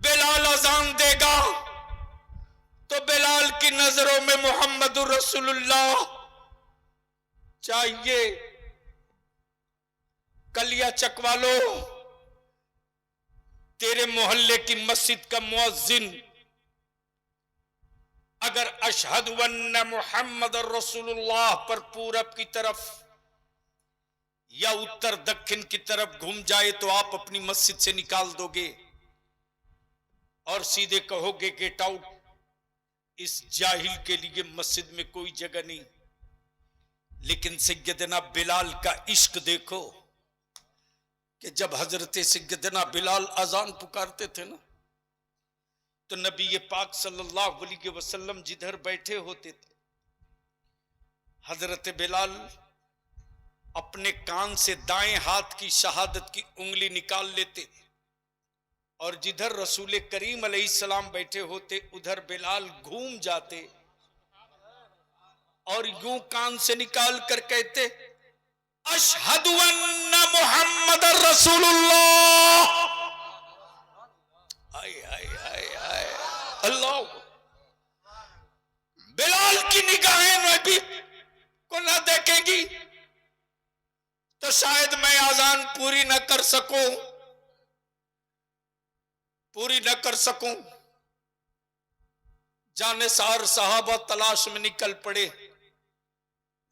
बिलाल अजान देगा तो बिलाल की नजरों में मोहम्मदुर रसूलुल्लाह चाहिए। कलिया चकवालो, तेरे मोहल्ले की मस्जिद का मुअज्जिन अगर अशहदु अन्न मुहम्मद रसूलुल्लाह पर पूरब की तरफ या उत्तर दक्षिण की तरफ घूम जाए तो आप अपनी मस्जिद से निकाल दोगे और सीधे कहोगे गेट आउट। इस जाहिल के लिए मस्जिद में कोई जगह नहीं। लेकिन सैयदना बिलाल का इश्क देखो कि जब हजरत सैयदना बिलाल अजान पुकारते थे ना, तो नबी पाक सल्लल्लाहु अलैहि वसल्लम जिधर बैठे होते थे, हजरत बिलाल अपने कान से दाएं हाथ की शहादत की उंगली निकाल लेते और जिधर रसूल करीम अलैहिस्सलाम बैठे होते उधर बिलाल घूम जाते और यूं कान से निकाल कर कहते अशहदु अन्ना मुहम्मद रसूलुल्लाह। हाय हाय हाय हाय अल्लाह। बिलाल की निगाहें नबी को ना देखेंगी तो शायद मैं आजान पूरी न कर सकूं, पूरी न कर सकूं। जानेसार साहबा तलाश में निकल पड़े,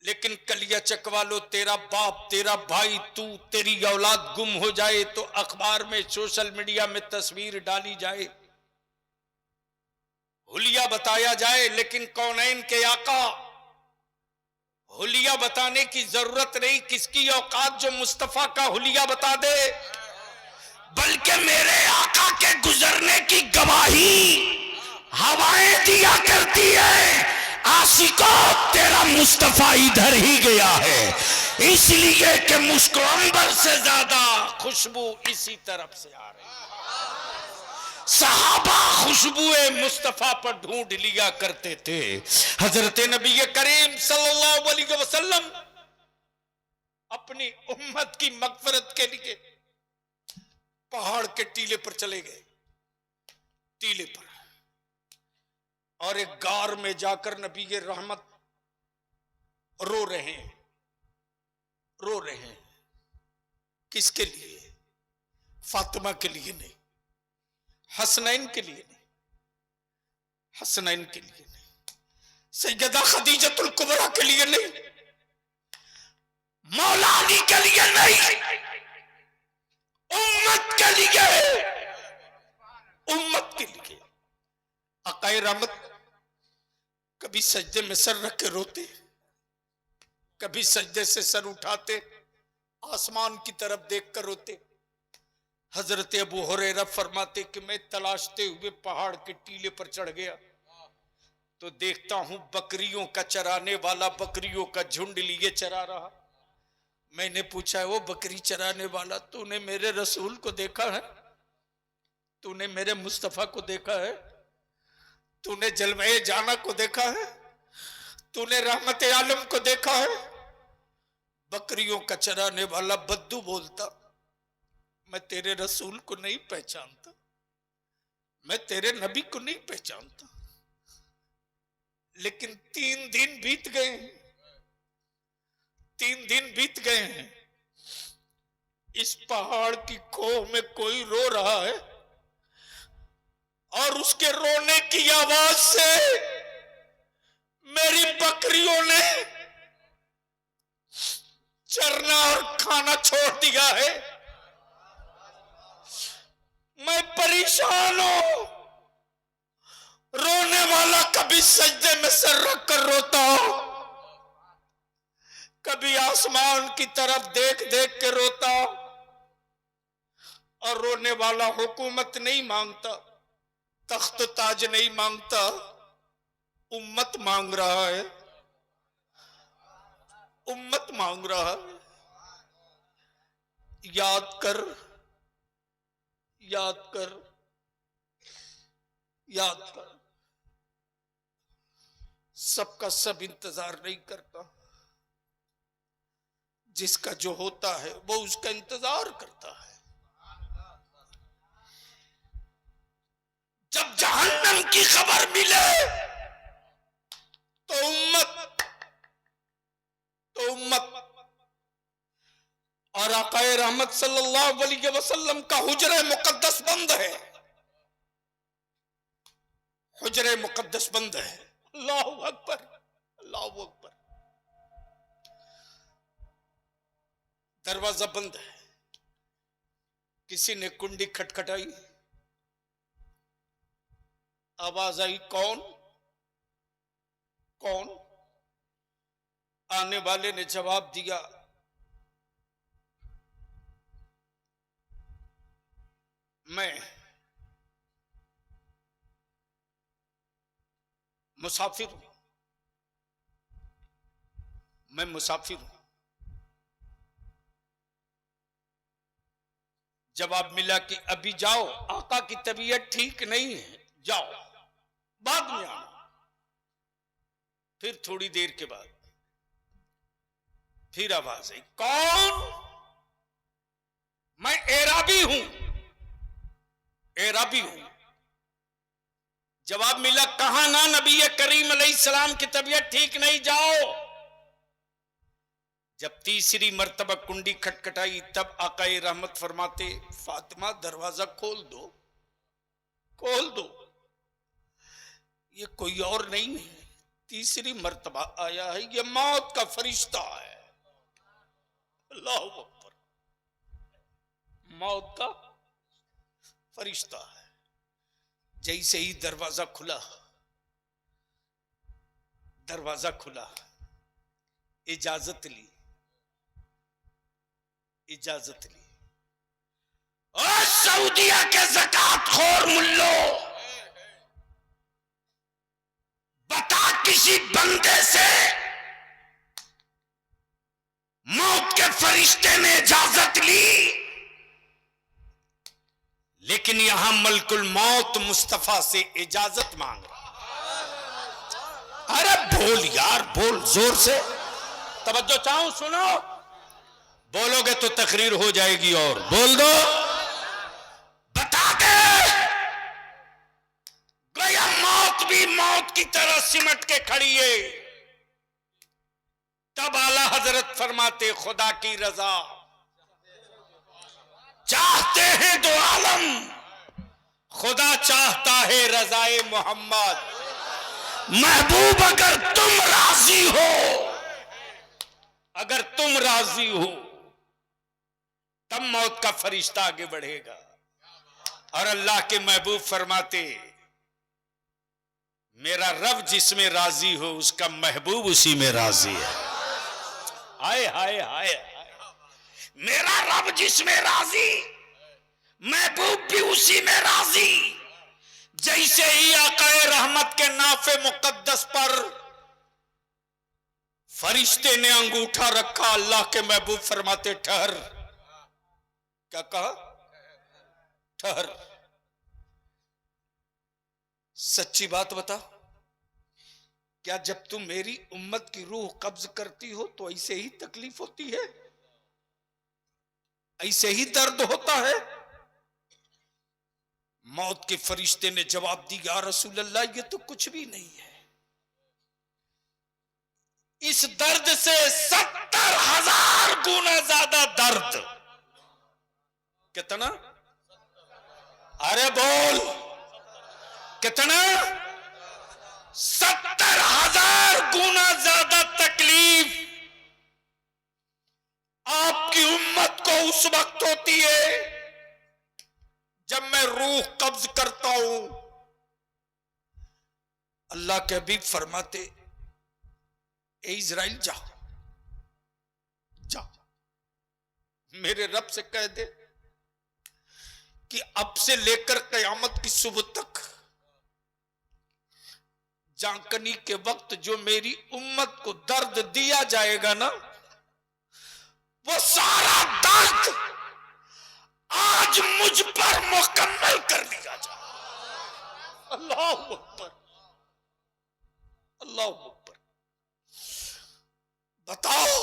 लेकिन कलिया चकवालो, तेरा बाप, तेरा भाई, तू, तेरी औलाद गुम हो जाए तो अखबार में, सोशल मीडिया में तस्वीर डाली जाए, हुलिया बताया जाए, लेकिन कौनैन के आका हुलिया बताने की जरूरत नहीं। किसकी औकात जो मुस्तफा का हुलिया बता दे, बल्कि मेरे आका के गुजरने की गवाही हवाएं दिया करती है। आशिको तेरा मुस्तफा इधर ही गया है, इसलिए कि मुझको अंबर से ज्यादा खुशबू इसी तरफ से आ रही है। सहाबा खुशबुए मुस्तफा पर ढूंढ लिया करते थे। हजरत नबी करीम सल्लल्लाहु अलैहि वसल्लम अपनी उम्मत की मगफरत के लिए पहाड़ के टीले पर चले गए, टीले पर, और एक गार में जाकर नबी रहमत रो रहे हैं, रो रहे हैं। किसके लिए? फातिमा के लिए नहीं, हसनैन के लिए नहीं, हसनैन के लिए नहीं, सैयदा खदीजतुल कुबरा के लिए नहीं, मौला अली के लिए नहीं, उम्मत के लिए, उम्मत के लिए। आकाए रहमत कभी सजदे में सर रख के रोते, कभी सजदे से सर उठाते, आसमान की तरफ देखकर रोते। हजरत अबू हुरैरा फरमाते कि मैं तलाशते हुए पहाड़ के टीले पर चढ़ गया तो देखता हूं बकरियों का चराने वाला बकरियों का झुंड लिए चरा रहा। मैंने पूछा, वो बकरी चराने वाला, तूने मेरे रसूल को देखा है? तूने मेरे मुस्तफा को देखा है? तूने जलवे जाना को देखा है? तूने रहमत आलम को देखा है? बकरियों का चराने वाला बद्दू बोलता, मैं तेरे रसूल को नहीं पहचानता, मैं तेरे नबी को नहीं पहचानता। लेकिन 3 दिन बीत गए हैं, 3 दिन बीत गए हैं, इस पहाड़ की खोह में कोई रो रहा है और उसके रोने की आवाज से मेरी बकरियों ने चरना और खाना छोड़ दिया है। मैं परेशान हूं। रोने वाला कभी सजदे में सर रख कर रोता हो, कभी आसमान की तरफ देख देख के रोता, और रोने वाला हुकूमत नहीं मांगता, तख्त ताज नहीं मांगता, उम्मत मांग रहा है, उम्मत मांग रहा है। याद कर, याद कर, याद कर, सबका सब इंतजार नहीं करता, जिसका जो होता है वो उसका इंतजार करता है। जब जहन्नम की खबर मिले तो उम्मत और आकाए रहमत सल्लल्लाहु अलैहि वसल्लम का हुजरे मुकद्दस बंद है, हुजरे मुकद्दस बंद है। अल्लाहु अकबर, अल्लाहु अकबर। दरवाजा बंद है। किसी ने कुंडी खटखटाई, आवाज आई, कौन? कौन? आने वाले ने जवाब दिया, मैं मुसाफिर हूं, मैं मुसाफिर हूं। जवाब मिला कि अभी जाओ, आका की तबीयत ठीक नहीं है, जाओ, बाद में आना। फिर थोड़ी देर के बाद फिर आवाज आई, कौन? मैं एराबी हूं, एराबी हूं। जवाब मिला, कहा ना नबी करीम अलैहिस्सलाम की तबीयत ठीक नहीं, जाओ। जब तीसरी मर्तबा कुंडी खटखटाई तब आकाए रहमत फरमाते, फातिमा दरवाजा खोल दो, खोल दो। ये कोई और नहीं है, तीसरी मर्तबा आया है, ये मौत का फरिश्ता है। अल्लाहु अकबर, मौत का फरिश्ता है। जैसे ही दरवाजा खुला, दरवाजा खुला, इजाजत ली, इजाजत ली। और सऊदिया के ज़कात खोर मुल्लो, बता किसी बंदे से मौत के फरिश्ते ने इजाजत ली? लेकिन यहां मलकुल मौत मुस्तफा से इजाजत मांग रहा। अरे बोल यार, बोल जोर से, तवज्जो चाहूं, सुनो। बोलोगे तो तकरीर हो जाएगी, और बोल दो। बता दे, गया मौत भी मौत की तरह सिमट के खड़ी है। तब आला हजरत फरमाते, खुदा की रजा चाहते हैं दो आलम, खुदा चाहता है रजाए मोहम्मद। महबूब अगर तुम राजी हो, अगर तुम राजी हो, तब मौत का फरिश्ता आगे बढ़ेगा। और अल्लाह के महबूब फरमाते, मेरा रब जिसमें राजी हो उसका महबूब उसी में राजी है। हाय हाय हाय, मेरा रब जिसमें राजी, महबूब भी उसी में राजी। जैसे ही आकाए रहमत के नाफे मुकद्दस पर फरिश्ते ने अंगूठा रखा, अल्लाह के महबूब फरमाते, ठहर। क्या कहा? ठहर। सच्ची बात बता, क्या जब तुम मेरी उम्मत की रूह कब्ज करती हो तो ऐसे ही तकलीफ होती है, ऐसे ही दर्द होता है? मौत के फरिश्ते ने जवाब दिया, रसूल अल्लाह, ये तो कुछ भी नहीं है। इस दर्द से 70,000 गुना ज्यादा दर्द। कितना? अरे बोल, कितना? 70,000 गुना ज्यादा तकलीफ आपकी उम्मत को उस वक्त होती है जब मैं रूह कब्ज करता हूं। अल्लाह के हबीब फरमाते, ए इजराइल जाओ, जाओ मेरे रब से कह दे कि अब से लेकर कयामत की सुबह तक जांकनी के वक्त जो मेरी उम्मत को दर्द दिया जाएगा ना, वो सारा दर्द आज मुझ पर मुकम्मल कर दिया जाए। अल्लाह अकबर, अल्लाह अकबर। बताओ,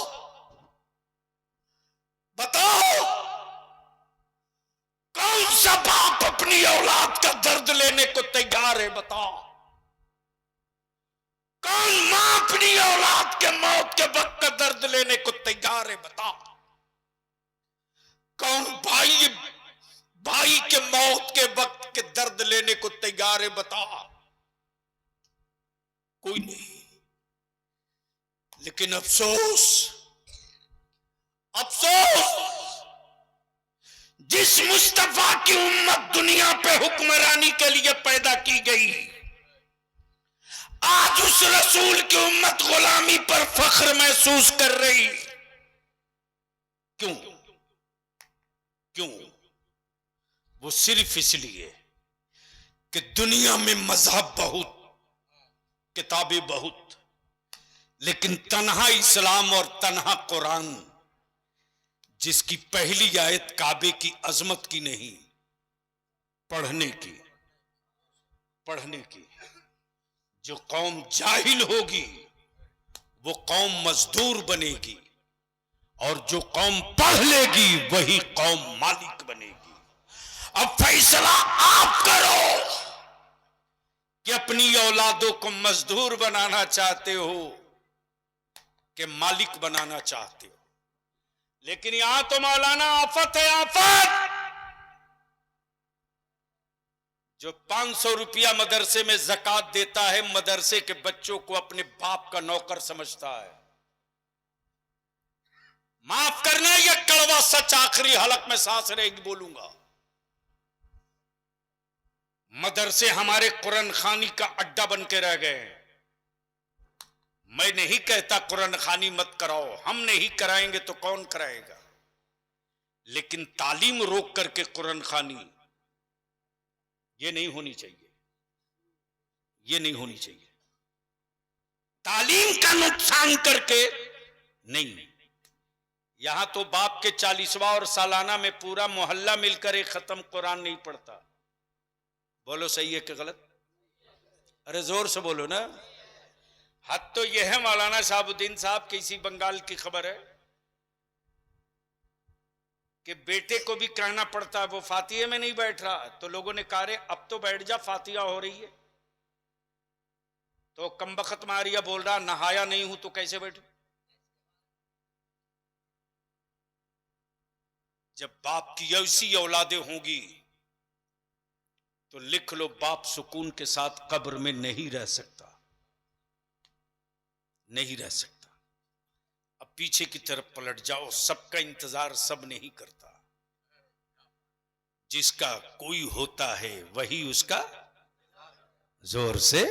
बताओ, कौन सा बाप अपनी औलाद का दर्द लेने को तैयार है? बताओ, कौन मां अपनी औलाद के मौत के वक्त का दर्द लेने को तैयार है? बताओ, कौन भाई भाई के मौत के वक्त के दर्द लेने को तैयार है? बताओ, कोई नहीं। लेकिन अफसोस, अफसोस, जिस मुस्तफा की उम्मत दुनिया पे हुक्मरानी के लिए पैदा की गई, आज उस रसूल की उम्मत गुलामी पर फख्र महसूस कर रही। क्यों? क्यों? वो सिर्फ इसलिए कि दुनिया में मजहब बहुत, किताबें बहुत, लेकिन तन्हा इस्लाम और तन्हा कुरान, जिसकी पहली आयत काबे की अजमत की नहीं, पढ़ने की, पढ़ने की। जो कौम जाहिल होगी वो कौम मजदूर बनेगी, और जो कौम पढ़ लेगी वही कौम मालिक बनेगी। अब फैसला आप करो कि अपनी औलादों को मजदूर बनाना चाहते हो कि मालिक बनाना चाहते हो। लेकिन यहां तो मौलाना आफत है, आफत। जो 500 रुपया मदरसे में ज़कात देता है, मदरसे के बच्चों को अपने बाप का नौकर समझता है। माफ करना, यह कड़वा सच आखिरी हलक में सांस रहेगी बोलूंगा। मदरसे हमारे कुरान खानी का अड्डा बन के रह गए हैं। मैं नहीं कहता कुरान खानी मत कराओ, हम नहीं कराएंगे तो कौन कराएगा? लेकिन तालीम रोक करके कुरान खानी, ये नहीं होनी चाहिए, ये नहीं होनी चाहिए। तालीम का नुकसान करके नहीं, यहां तो बाप के 40वां और सालाना में पूरा मोहल्ला मिलकर एक खत्म कुरान नहीं पढ़ता। बोलो सही है कि गलत? अरे जोर से बोलो ना। हद तो यह है मौलाना शहाबुद्दीन साहब, किसी बंगाल की खबर है कि बेटे को भी कहना पड़ता है वो फातिहे में नहीं बैठ रहा, तो लोगों ने कहा रे अब तो बैठ जा, फातिहा हो रही है। तो कमबख्त मारिया बोल रहा नहाया नहीं हूं तो कैसे बैठू। जब बाप की ऐसी औलादें होंगी तो लिख लो, बाप सुकून के साथ कब्र में नहीं रह सकता, नहीं रह सकता। अब पीछे की तरफ पलट जाओ, सबका इंतजार सब नहीं करता, जिसका कोई होता है वही उसका। जोर से,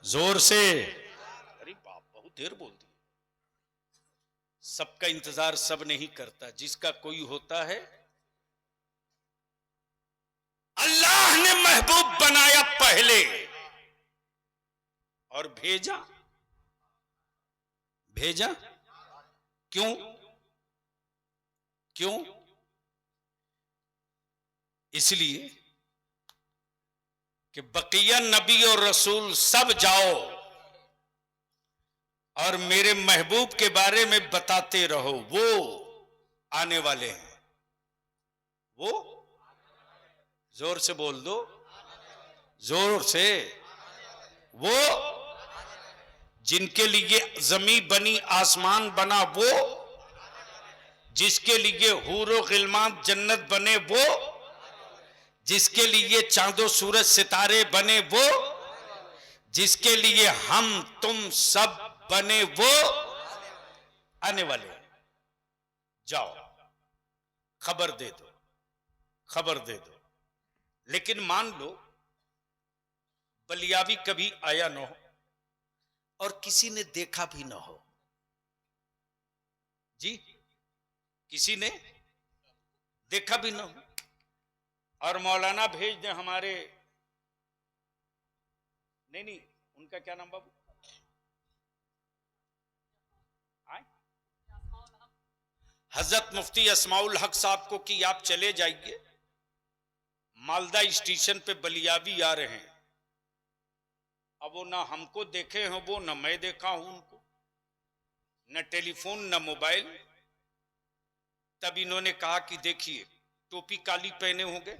जोर से। अरे बाप बहुत देर बोल दी। सबका इंतजार सब नहीं करता, जिसका कोई होता है। अल्लाह ने महबूब बनाया पहले और भेजा, भेजा क्यों? क्यों? इसलिए कि बकिया नबी और रसूल सब जाओ और मेरे महबूब के बारे में बताते रहो, वो आने वाले हैं। वो जोर से बोल दो, जोर से। वो जिनके लिए जमीन बनी आसमान बना, वो जिसके लिए हूरो गिलमान जन्नत बने, वो जिसके लिए चांदो सूरज सितारे बने, वो जिसके लिए हम तुम सब बने, वो आने वाले। जाओ खबर दे दो, खबर दे दो। लेकिन मान लो बलियावी कभी आया ना हो और किसी ने देखा भी ना हो जी, किसी ने देखा भी ना हो, और मौलाना भेज दें हमारे, नहीं नहीं उनका क्या नाम बाबू, हजरत मुफ्ती अस्माउल हक साहब को कि आप चले जाइए, मालदा स्टेशन पे बलियावी आ रहे हैं। अब वो ना हमको देखे हैं वो, ना मैं देखा हूं उनको, न टेलीफोन न मोबाइल। तब इन्होंने कहा कि देखिए टोपी काली पहने होंगे,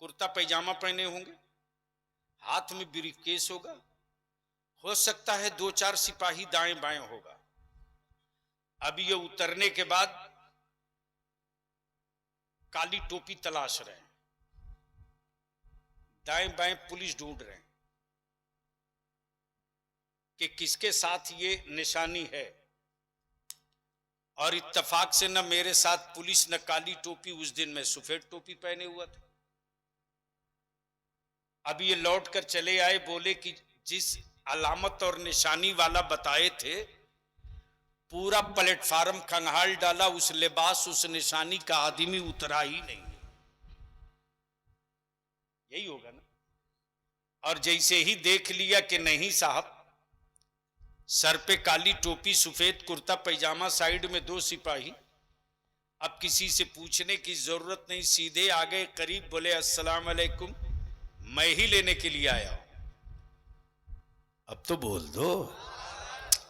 कुर्ता पैजामा पहने होंगे, हाथ में ब्रीफकेस होगा, हो सकता है 2-4 सिपाही दाएं बाएं होगा। अब ये उतरने के बाद काली टोपी तलाश रहे हैं, दाएं बाएं पुलिस ढूंढ रहे हैं कि किसके साथ ये निशानी है। और इत्तेफाक से न मेरे साथ पुलिस न काली टोपी, उस दिन मैं सफेद टोपी पहने हुआ था। अब ये लौट कर चले आए, बोले कि जिस अलामत और निशानी वाला बताए थे पूरा प्लेटफार्म खंगाल डाला, उस लिबास उस निशानी का आदमी उतरा ही नहीं। यही होगा ना। और जैसे ही देख लिया कि नहीं साहब, सर पे काली टोपी, सफेद कुर्ता पैजामा, साइड में 2 सिपाही, अब किसी से पूछने की जरूरत नहीं, सीधे आ गए करीब, बोले अस्सलाम वालेकुम, मैं ही लेने के लिए आया हूं। अब तो बोल दो,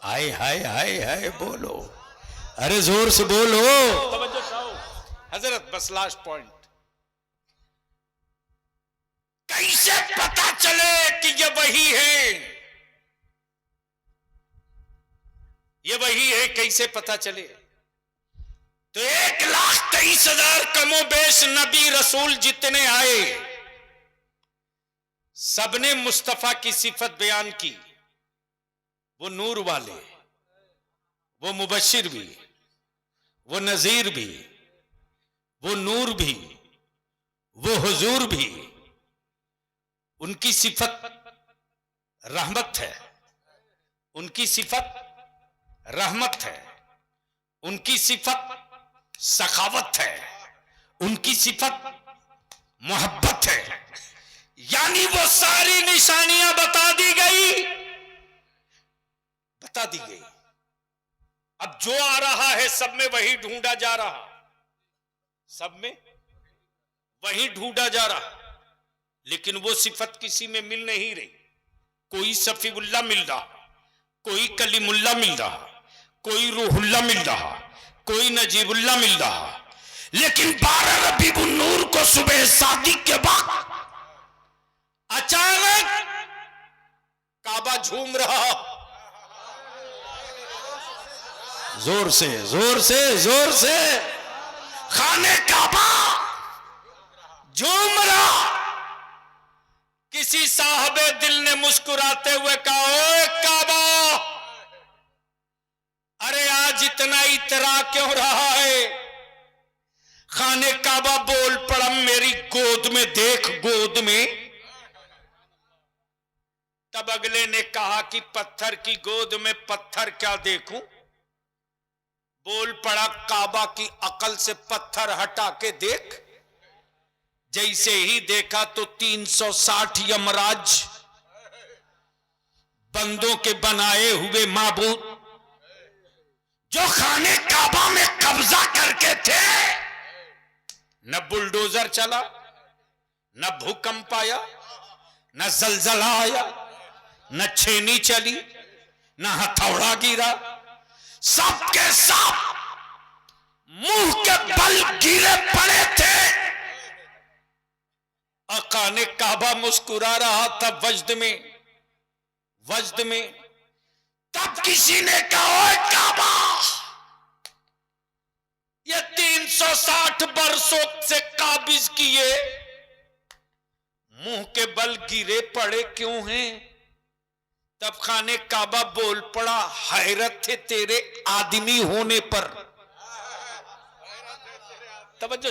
हाय हाय हाय हाय बोलो, अरे जोर से बोलो। हजरत बस लास्ट पॉइंट, कैसे पता चले कि ये वही है, ये वही है, कैसे पता चले? तो 1,23,000 कमोबेश नबी रसूल जितने आए, सबने मुस्तफा की सिफत बयान की। वो नूर वाले, वो मुबशिर भी, वो नजीर भी, वो नूर भी, वो हुजूर भी। उनकी सिफत रहमत है, उनकी सिफत रहमत है, उनकी सिफत सखावत है, उनकी सिफत मोहब्बत है। यानी वो सारी निशानियां बता दी गई, बता दी गई। अब जो आ रहा है सब में वही ढूंढा जा रहा, सब में वही ढूंढा जा रहा, लेकिन वो सिफत किसी में मिल नहीं रही। कोई सफीउल्लाह मिल रहा, कोई कलीमुल्लाह मिल रहा, कोई रूहुल्लाह मिल रहा, कोई नजीबुल्लाह मिल रहा, लेकिन 12 रबीउन नूर को सुबह शादी के बाद अचानक काबा झूम रहा, जोर से जोर से जोर से खाने काबा झूम रहा। किसी साहबे दिल ने मुस्कुराते हुए कहा, ओए काबा, अरे आज इतना इतरा क्यों रहा है? खाने काबा बोल पड़ा, मेरी गोद में देख, गोद में। तब अगले ने कहा कि पत्थर की गोद में पत्थर क्या देखूं? बोल पड़ा, काबा की अकल से पत्थर हटा के देख। जैसे ही देखा तो 360 यमराज बंदों के बनाए हुए माबूद जो खाने काबा में कब्जा करके थे, न बुलडोजर चला, न भूकंप आया, न जलजला आया, न छेनी चली, न हथौड़ा गिरा, सबके सब मुंह के बल गिरे पड़े थे। खाने काबा मुस्कुरा रहा था वजद में। तब किसी ने कहा, ओए काबा, ये 360 बरसों से काबिज किए मुंह के बल गिरे पड़े क्यों हैं? तब खाने काबा बोल पड़ा, हैरत थे तेरे आदमी होने पर। तवज्जो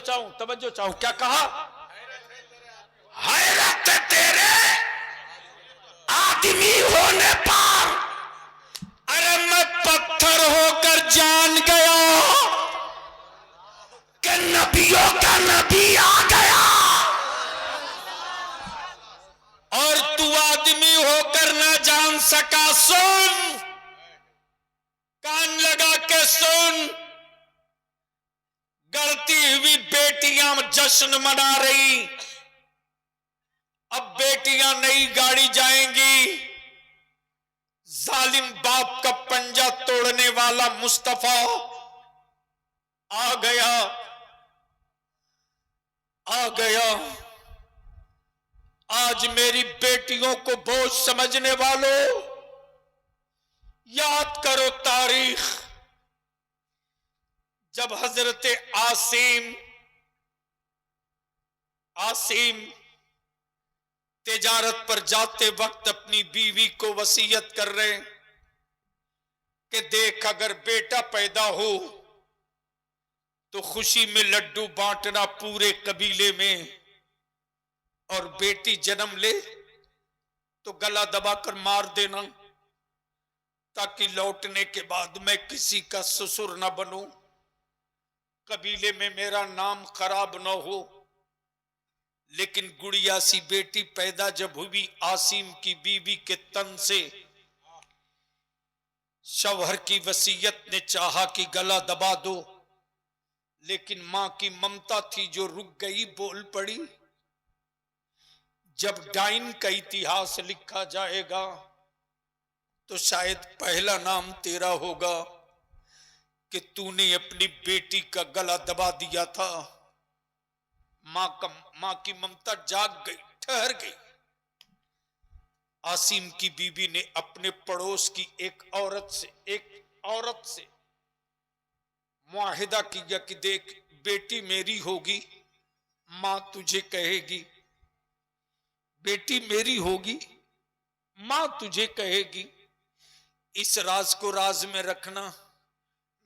चाहूं, क्या कहा? हैरत है तेरे आदमी होने पर। अरे मैं पत्थर होकर जान गया कि नबियों का नबी आ गया, और तू आदमी होकर ना जान सका। सुन, कान लगा के सुन, गलती हुई बेटियां जश्न मना रही। अब बेटियां नई गाड़ी जाएंगी। जालिम बाप का पंजा तोड़ने वाला मुस्तफा आ गया। आज मेरी बेटियों को बोझ समझने वालों, याद करो तारीख, जब हजरत आसिम तिजारत पर जाते वक्त अपनी बीवी को वसीयत कर रहे कि देख, अगर बेटा पैदा हो तो खुशी में लड्डू बांटना पूरे कबीले में, और बेटी जन्म ले तो गला दबाकर मार देना, ताकि लौटने के बाद मैं किसी का ससुर न बनूं, कबीले में मेरा नाम खराब न हो। लेकिन गुड़िया सी बेटी पैदा जब हुई आसिम की बीवी के तन से, शौहर की वसीयत ने चाहा कि गला दबा दो, लेकिन मां की ममता थी जो रुक गई, बोल पड़ी, जब डाइन का इतिहास लिखा जाएगा तो शायद पहला नाम तेरा होगा कि तूने अपनी बेटी का गला दबा दिया था। मां की ममता जाग गई, ठहर गई। आसिम की बीबी ने अपने पड़ोस की एक औरत से मुआहिदा किया कि देख, बेटी मेरी होगी, मां तुझे कहेगी, बेटी मेरी होगी, मां तुझे कहेगी, इस राज को राज में रखना,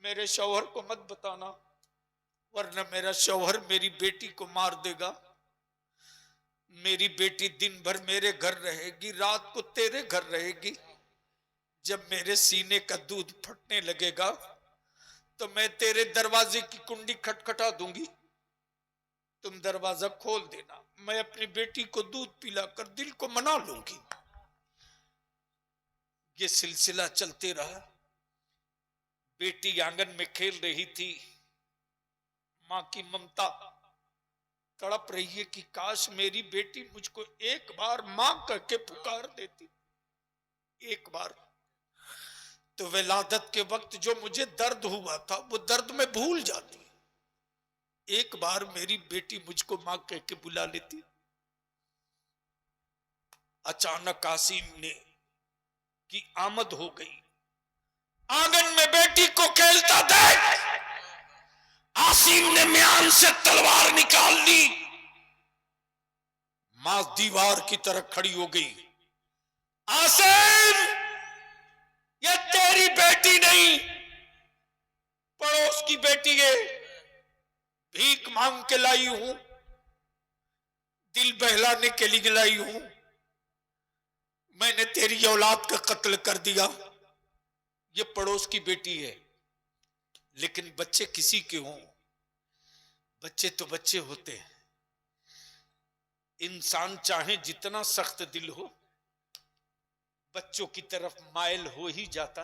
मेरे शौहर को मत बताना, वरना मेरा शौहर मेरी बेटी को मार देगा। मेरी बेटी दिन भर मेरे घर रहेगी, रात को तेरे घर रहेगी। जब मेरे सीने का दूध फटने लगेगा तो मैं तेरे दरवाजे की कुंडी खटखटा दूंगी, तुम दरवाजा खोल देना, मैं अपनी बेटी को दूध पिलाकर दिल को मना लूंगी। ये सिलसिला चलते रहा। बेटी आंगन में खेल रही थी। मां की ममता तड़प रही है कि काश मेरी बेटी मुझको एक बार मां कह के पुकार देती, एक बार तो विलादत के वक्त जो मुझे दर्द हुआ था वो दर्द में भूल जाती। एक बार मेरी बेटी मुझको मां कह के बुला लेती। अचानक आसिम ने की आमद हो गई। आंगन में बेटी को खेलता देख आसिम ने म्यान से तलवार निकाल ली। मां दीवार की तरह खड़ी हो गई। आसिम, ये तेरी बेटी नहीं, पड़ोस की बेटी है। भीख मांग के लाई हूं, दिल बहलाने के लिए लाई हूं। मैंने तेरी औलाद का कत्ल कर दिया। ये पड़ोस की बेटी है, लेकिन बच्चे किसी के हों, बच्चे तो बच्चे होते हैं। इंसान चाहे जितना सख्त दिल हो, बच्चों की तरफ माइल हो ही जाता।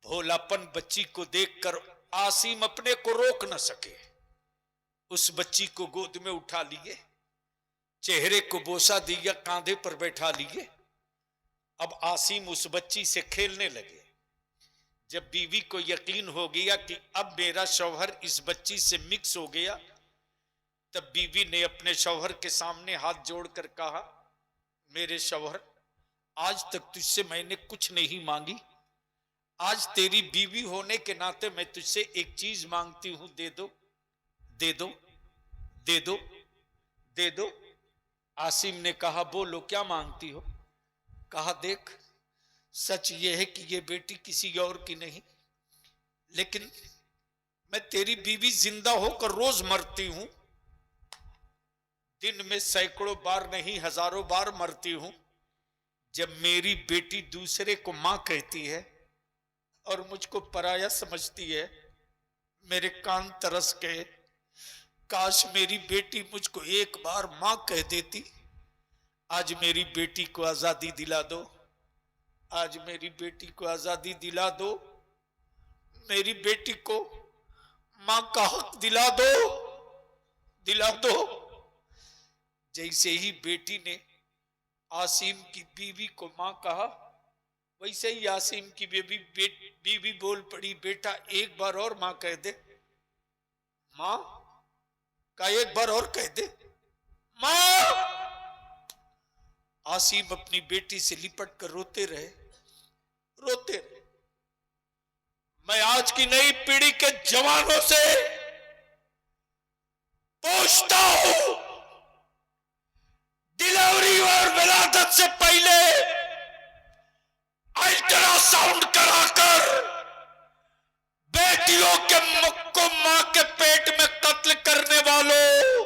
भोलापन बच्ची को देखकर आसिम अपने को रोक न सके। उस बच्ची को गोद में उठा लिए, चेहरे को बोसा दिया, कांधे पर बैठा लिए। अब आसिम उस बच्ची से खेलने लगे। जब बीवी को यकीन हो गया कि अब मेरा शौहर इस बच्ची से मिक्स हो गया, तब बीवी ने अपने शौहर के सामने हाथ जोड़कर कहा, मेरे शौहर, आज तक तुझसे मैंने कुछ नहीं मांगी। आज तेरी बीवी होने के नाते मैं तुझसे एक चीज मांगती हूं, दे दो, दे दो, दे दो, दे दो। आसिम ने कहा, बोलो क्या मांगती हो? कहा, देख, सच ये है कि ये बेटी किसी और की नहीं, लेकिन मैं तेरी बीवी जिंदा होकर रोज मरती हूं। दिन में सैकड़ों बार नहीं, हजारों बार मरती हूं। जब मेरी बेटी दूसरे को मां कहती है और मुझको पराया समझती है, मेरे कान तरस गए। काश मेरी बेटी मुझको एक बार मां कह देती। आज मेरी बेटी को आजादी दिला दो, आज मेरी बेटी को आजादी दिला दो, मेरी बेटी को मां का हक दिला दो, दिला दो। जैसे ही बेटी ने आसिम की बीवी को मां कहा, वैसे ही आसिम की बीवी बोल पड़ी, बेटा एक बार और मां कह दे। मां का एक बार और कह दे, मां। आसिम अपनी बेटी से लिपट कर रोते रहे, रोते रहे। मैं आज की नई पीढ़ी के जवानों से पूछता हूं, डिलीवरी और विलादत से पहले अल्ट्रासाउंड कराकर बेटियों के मुख को मां के पेट में कत्ल करने वालों,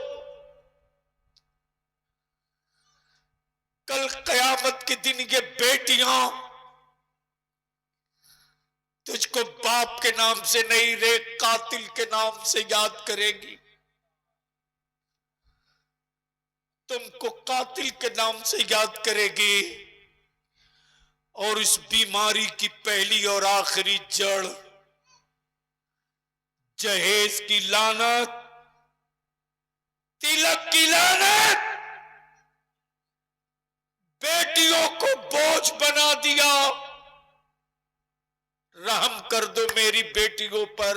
कल कयामत के दिन ये बेटियां तुझको बाप के नाम से नहीं रे, कातिल के नाम से याद करेगी। तुमको कातिल के नाम से याद करेगी। और इस बीमारी की पहली और आखिरी जड़ जहेज की लानत, तिलक की लानत, बेटियों को बोझ बना दिया। रहम कर दो मेरी बेटियों पर,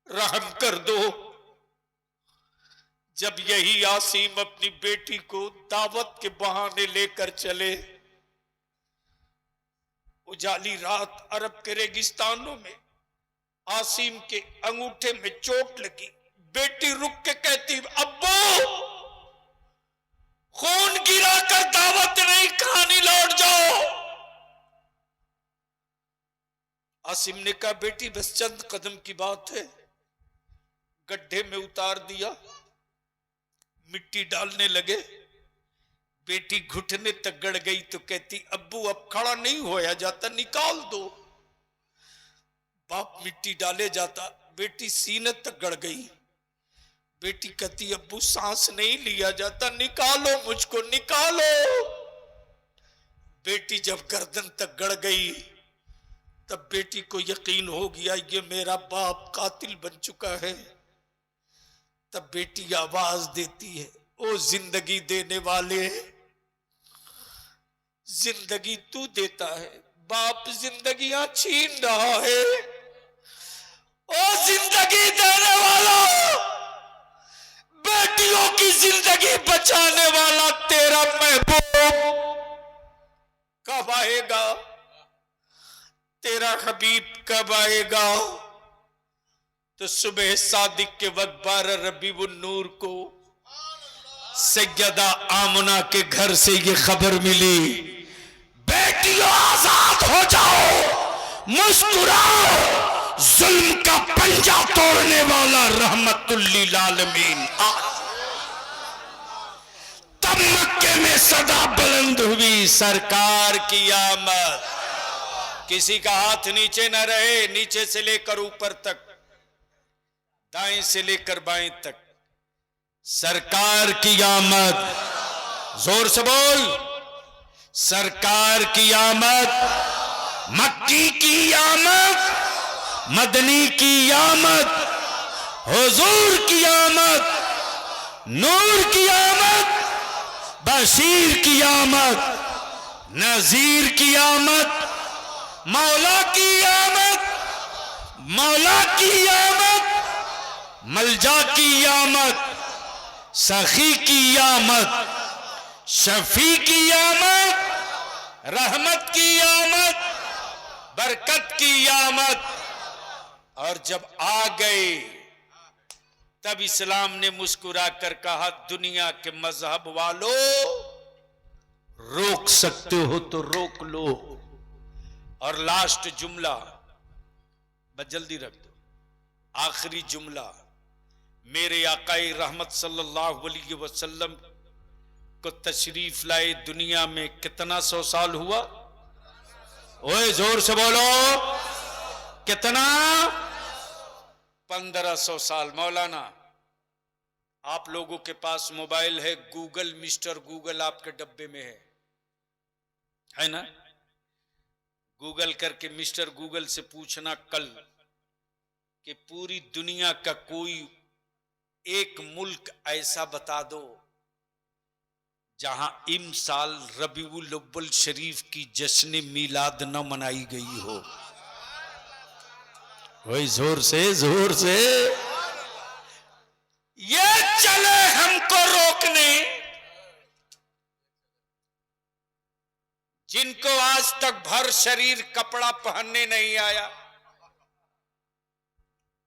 रहम कर दो। जब यही आसिम अपनी बेटी को दावत के बहाने लेकर चले, उजाली रात अरब के रेगिस्तानों में आसिम के अंगूठे में चोट लगी। बेटी रुक के कहती, अब्बू खून गिराकर दावत नहीं खानी, लौट जाओ। आसिम ने कहा, बेटी बस चंद कदम की बात है। गड्ढे में उतार दिया, मिट्टी डालने लगे। बेटी घुटने तक गड़ गई तो कहती, अब्बू अब खड़ा नहीं होया जाता, निकाल दो। बाप मिट्टी डाले जाता, बेटी सीने तक गड़ गई। बेटी कहती, अब्बू सांस नहीं लिया जाता, निकालो मुझको, निकालो। बेटी जब गर्दन तक गड़ गई तब बेटी को यकीन हो गया ये मेरा बाप कातिल बन चुका है। तब बेटी आवाज देती है, ओ जिंदगी देने वाले, जिंदगी तू देता है, बाप जिंदगियां छीन रहा है। ओ जिंदगी देने वाला, बेटियों की जिंदगी बचाने वाला तेरा महबूब कब आएगा? तेरा हबीब कब आएगा? तो सुबह सादिक के वक्त 12 रबीउन नूर को सैयदा आमना के घर से ये खबर मिली, बेटियों आजाद हो जाओ, मुस्कुराओ, जुल्म का पंजा तोड़ने वाला रहमतुल लिल आलमीन। तब मक्के में सदा बुलंद हुई सरकार की आमद। किसी का हाथ नीचे न रहे, नीचे से लेकर ऊपर तक, दाएं से लेकर बाएं तक, सरकार की आमद। जोर से बोल, सरकार की आमद, मक्की की आमद, मदनी की आमद, हुजूर की आमद, नूर की आमद, बशीर की आमद, नजीर की आमद, मौला की आमद, मौला की आमद, मलजा की आमद, सखी की आमद, शफी की आमद, रहमत की आमद, बरकत की आमद। और जब आ गए तब इस्लाम ने मुस्कुरा कर कहा, दुनिया के मजहब वालों, रोक सकते हो तो रोक लो। और लास्ट जुमला, बस जल्दी रख दो, आखिरी जुमला, मेरे आकाए रहमत सल्लल्लाहु अलैहि वसल्लम को तशरीफ लाए दुनिया में कितना 100 साल हुआ? ओए जोर से बोलो, कितना? 1500 साल। मौलाना, आप लोगों के पास मोबाइल है, गूगल, मिस्टर गूगल आपके डब्बे में है ना? गूगल करके मिस्टर गूगल से पूछना कल कि पूरी दुनिया का कोई एक मुल्क ऐसा बता दो जहां इमसाल रबीउल अव्वल शरीफ की जश्न मिलाद न मनाई गई हो। वही जोर से, जोर से। ये चले हमको रोकने, जिनको आज तक भर शरीर कपड़ा पहनने नहीं आया,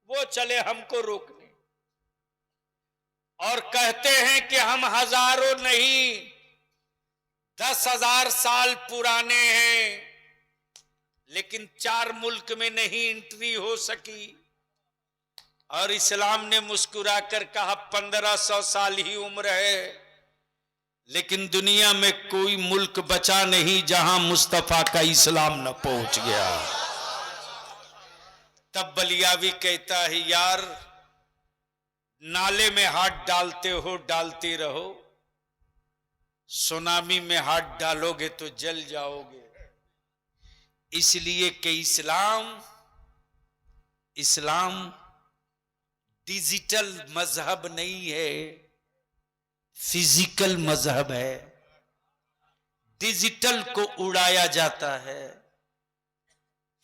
वो चले हमको रोकने और कहते हैं कि हम हजारों नहीं 10,000 साल पुराने हैं, लेकिन 4 मुल्क में नहीं एंट्री हो सकी। और इस्लाम ने मुस्कुरा कर कहा 1500 साल ही उम्र है, लेकिन दुनिया में कोई मुल्क बचा नहीं जहां मुस्तफा का इस्लाम न पहुंच गया। तब बलियावी कहता है, यार नाले में हाथ डालते हो डालते रहो, सुनामी में हाथ डालोगे तो जल जाओगे। इसलिए कि इस्लाम डिजिटल मजहब नहीं है, फिजिकल मजहब है। डिजिटल को उड़ाया जाता है,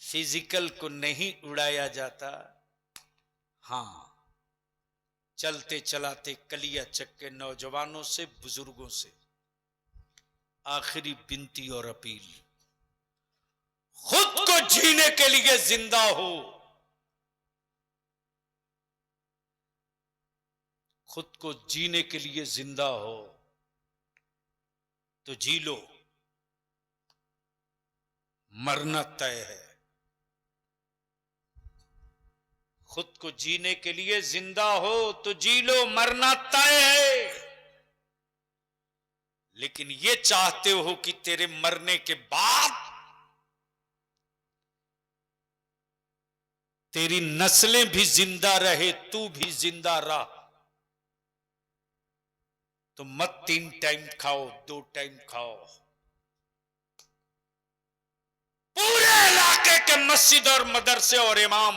फिजिकल को नहीं उड़ाया जाता। हां, चलते चलाते कलिया चक्के नौजवानों से, बुजुर्गों से आखिरी विनती और अपील, खुद को जीने के लिए जिंदा हो, खुद को जीने के लिए जिंदा हो तो जी लो, मरना तय है। खुद को जीने के लिए जिंदा हो तो जी लो, मरना तय है। लेकिन ये चाहते हो कि तेरे मरने के बाद तेरी नस्लें भी जिंदा रहे, तू भी जिंदा रह, तो मत 3 टाइम खाओ, 2 टाइम खाओ। पूरे इलाके के मस्जिद और मदरसे और इमाम,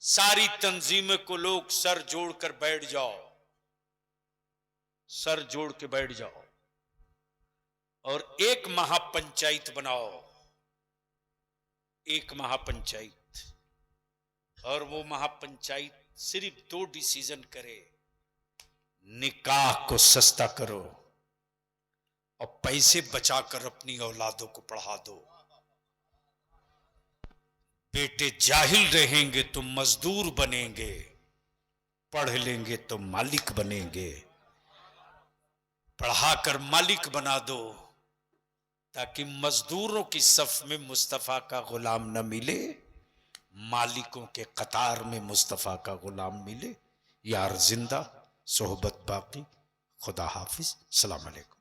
सारी तंजीमें को लोग सर जोड़कर बैठ जाओ, सर जोड़ के बैठ जाओ और एक महापंचायत बनाओ, एक महापंचायत। और वो महापंचायत सिर्फ 2 डिसीजन करे, निकाह को सस्ता करो और पैसे बचाकर अपनी औलादों को पढ़ा दो। बेटे जाहिल रहेंगे तो मजदूर बनेंगे, पढ़ लेंगे तो मालिक बनेंगे। पढ़ाकर मालिक बना दो ताकि मजदूरों की सफ में मुस्तफा का गुलाम न मिले, मालिकों के कतार में मुस्तफा का गुलाम मिले। यार जिंदा, सोहबत बाकी। खुदा हाफिज। सलाम अलैकुम।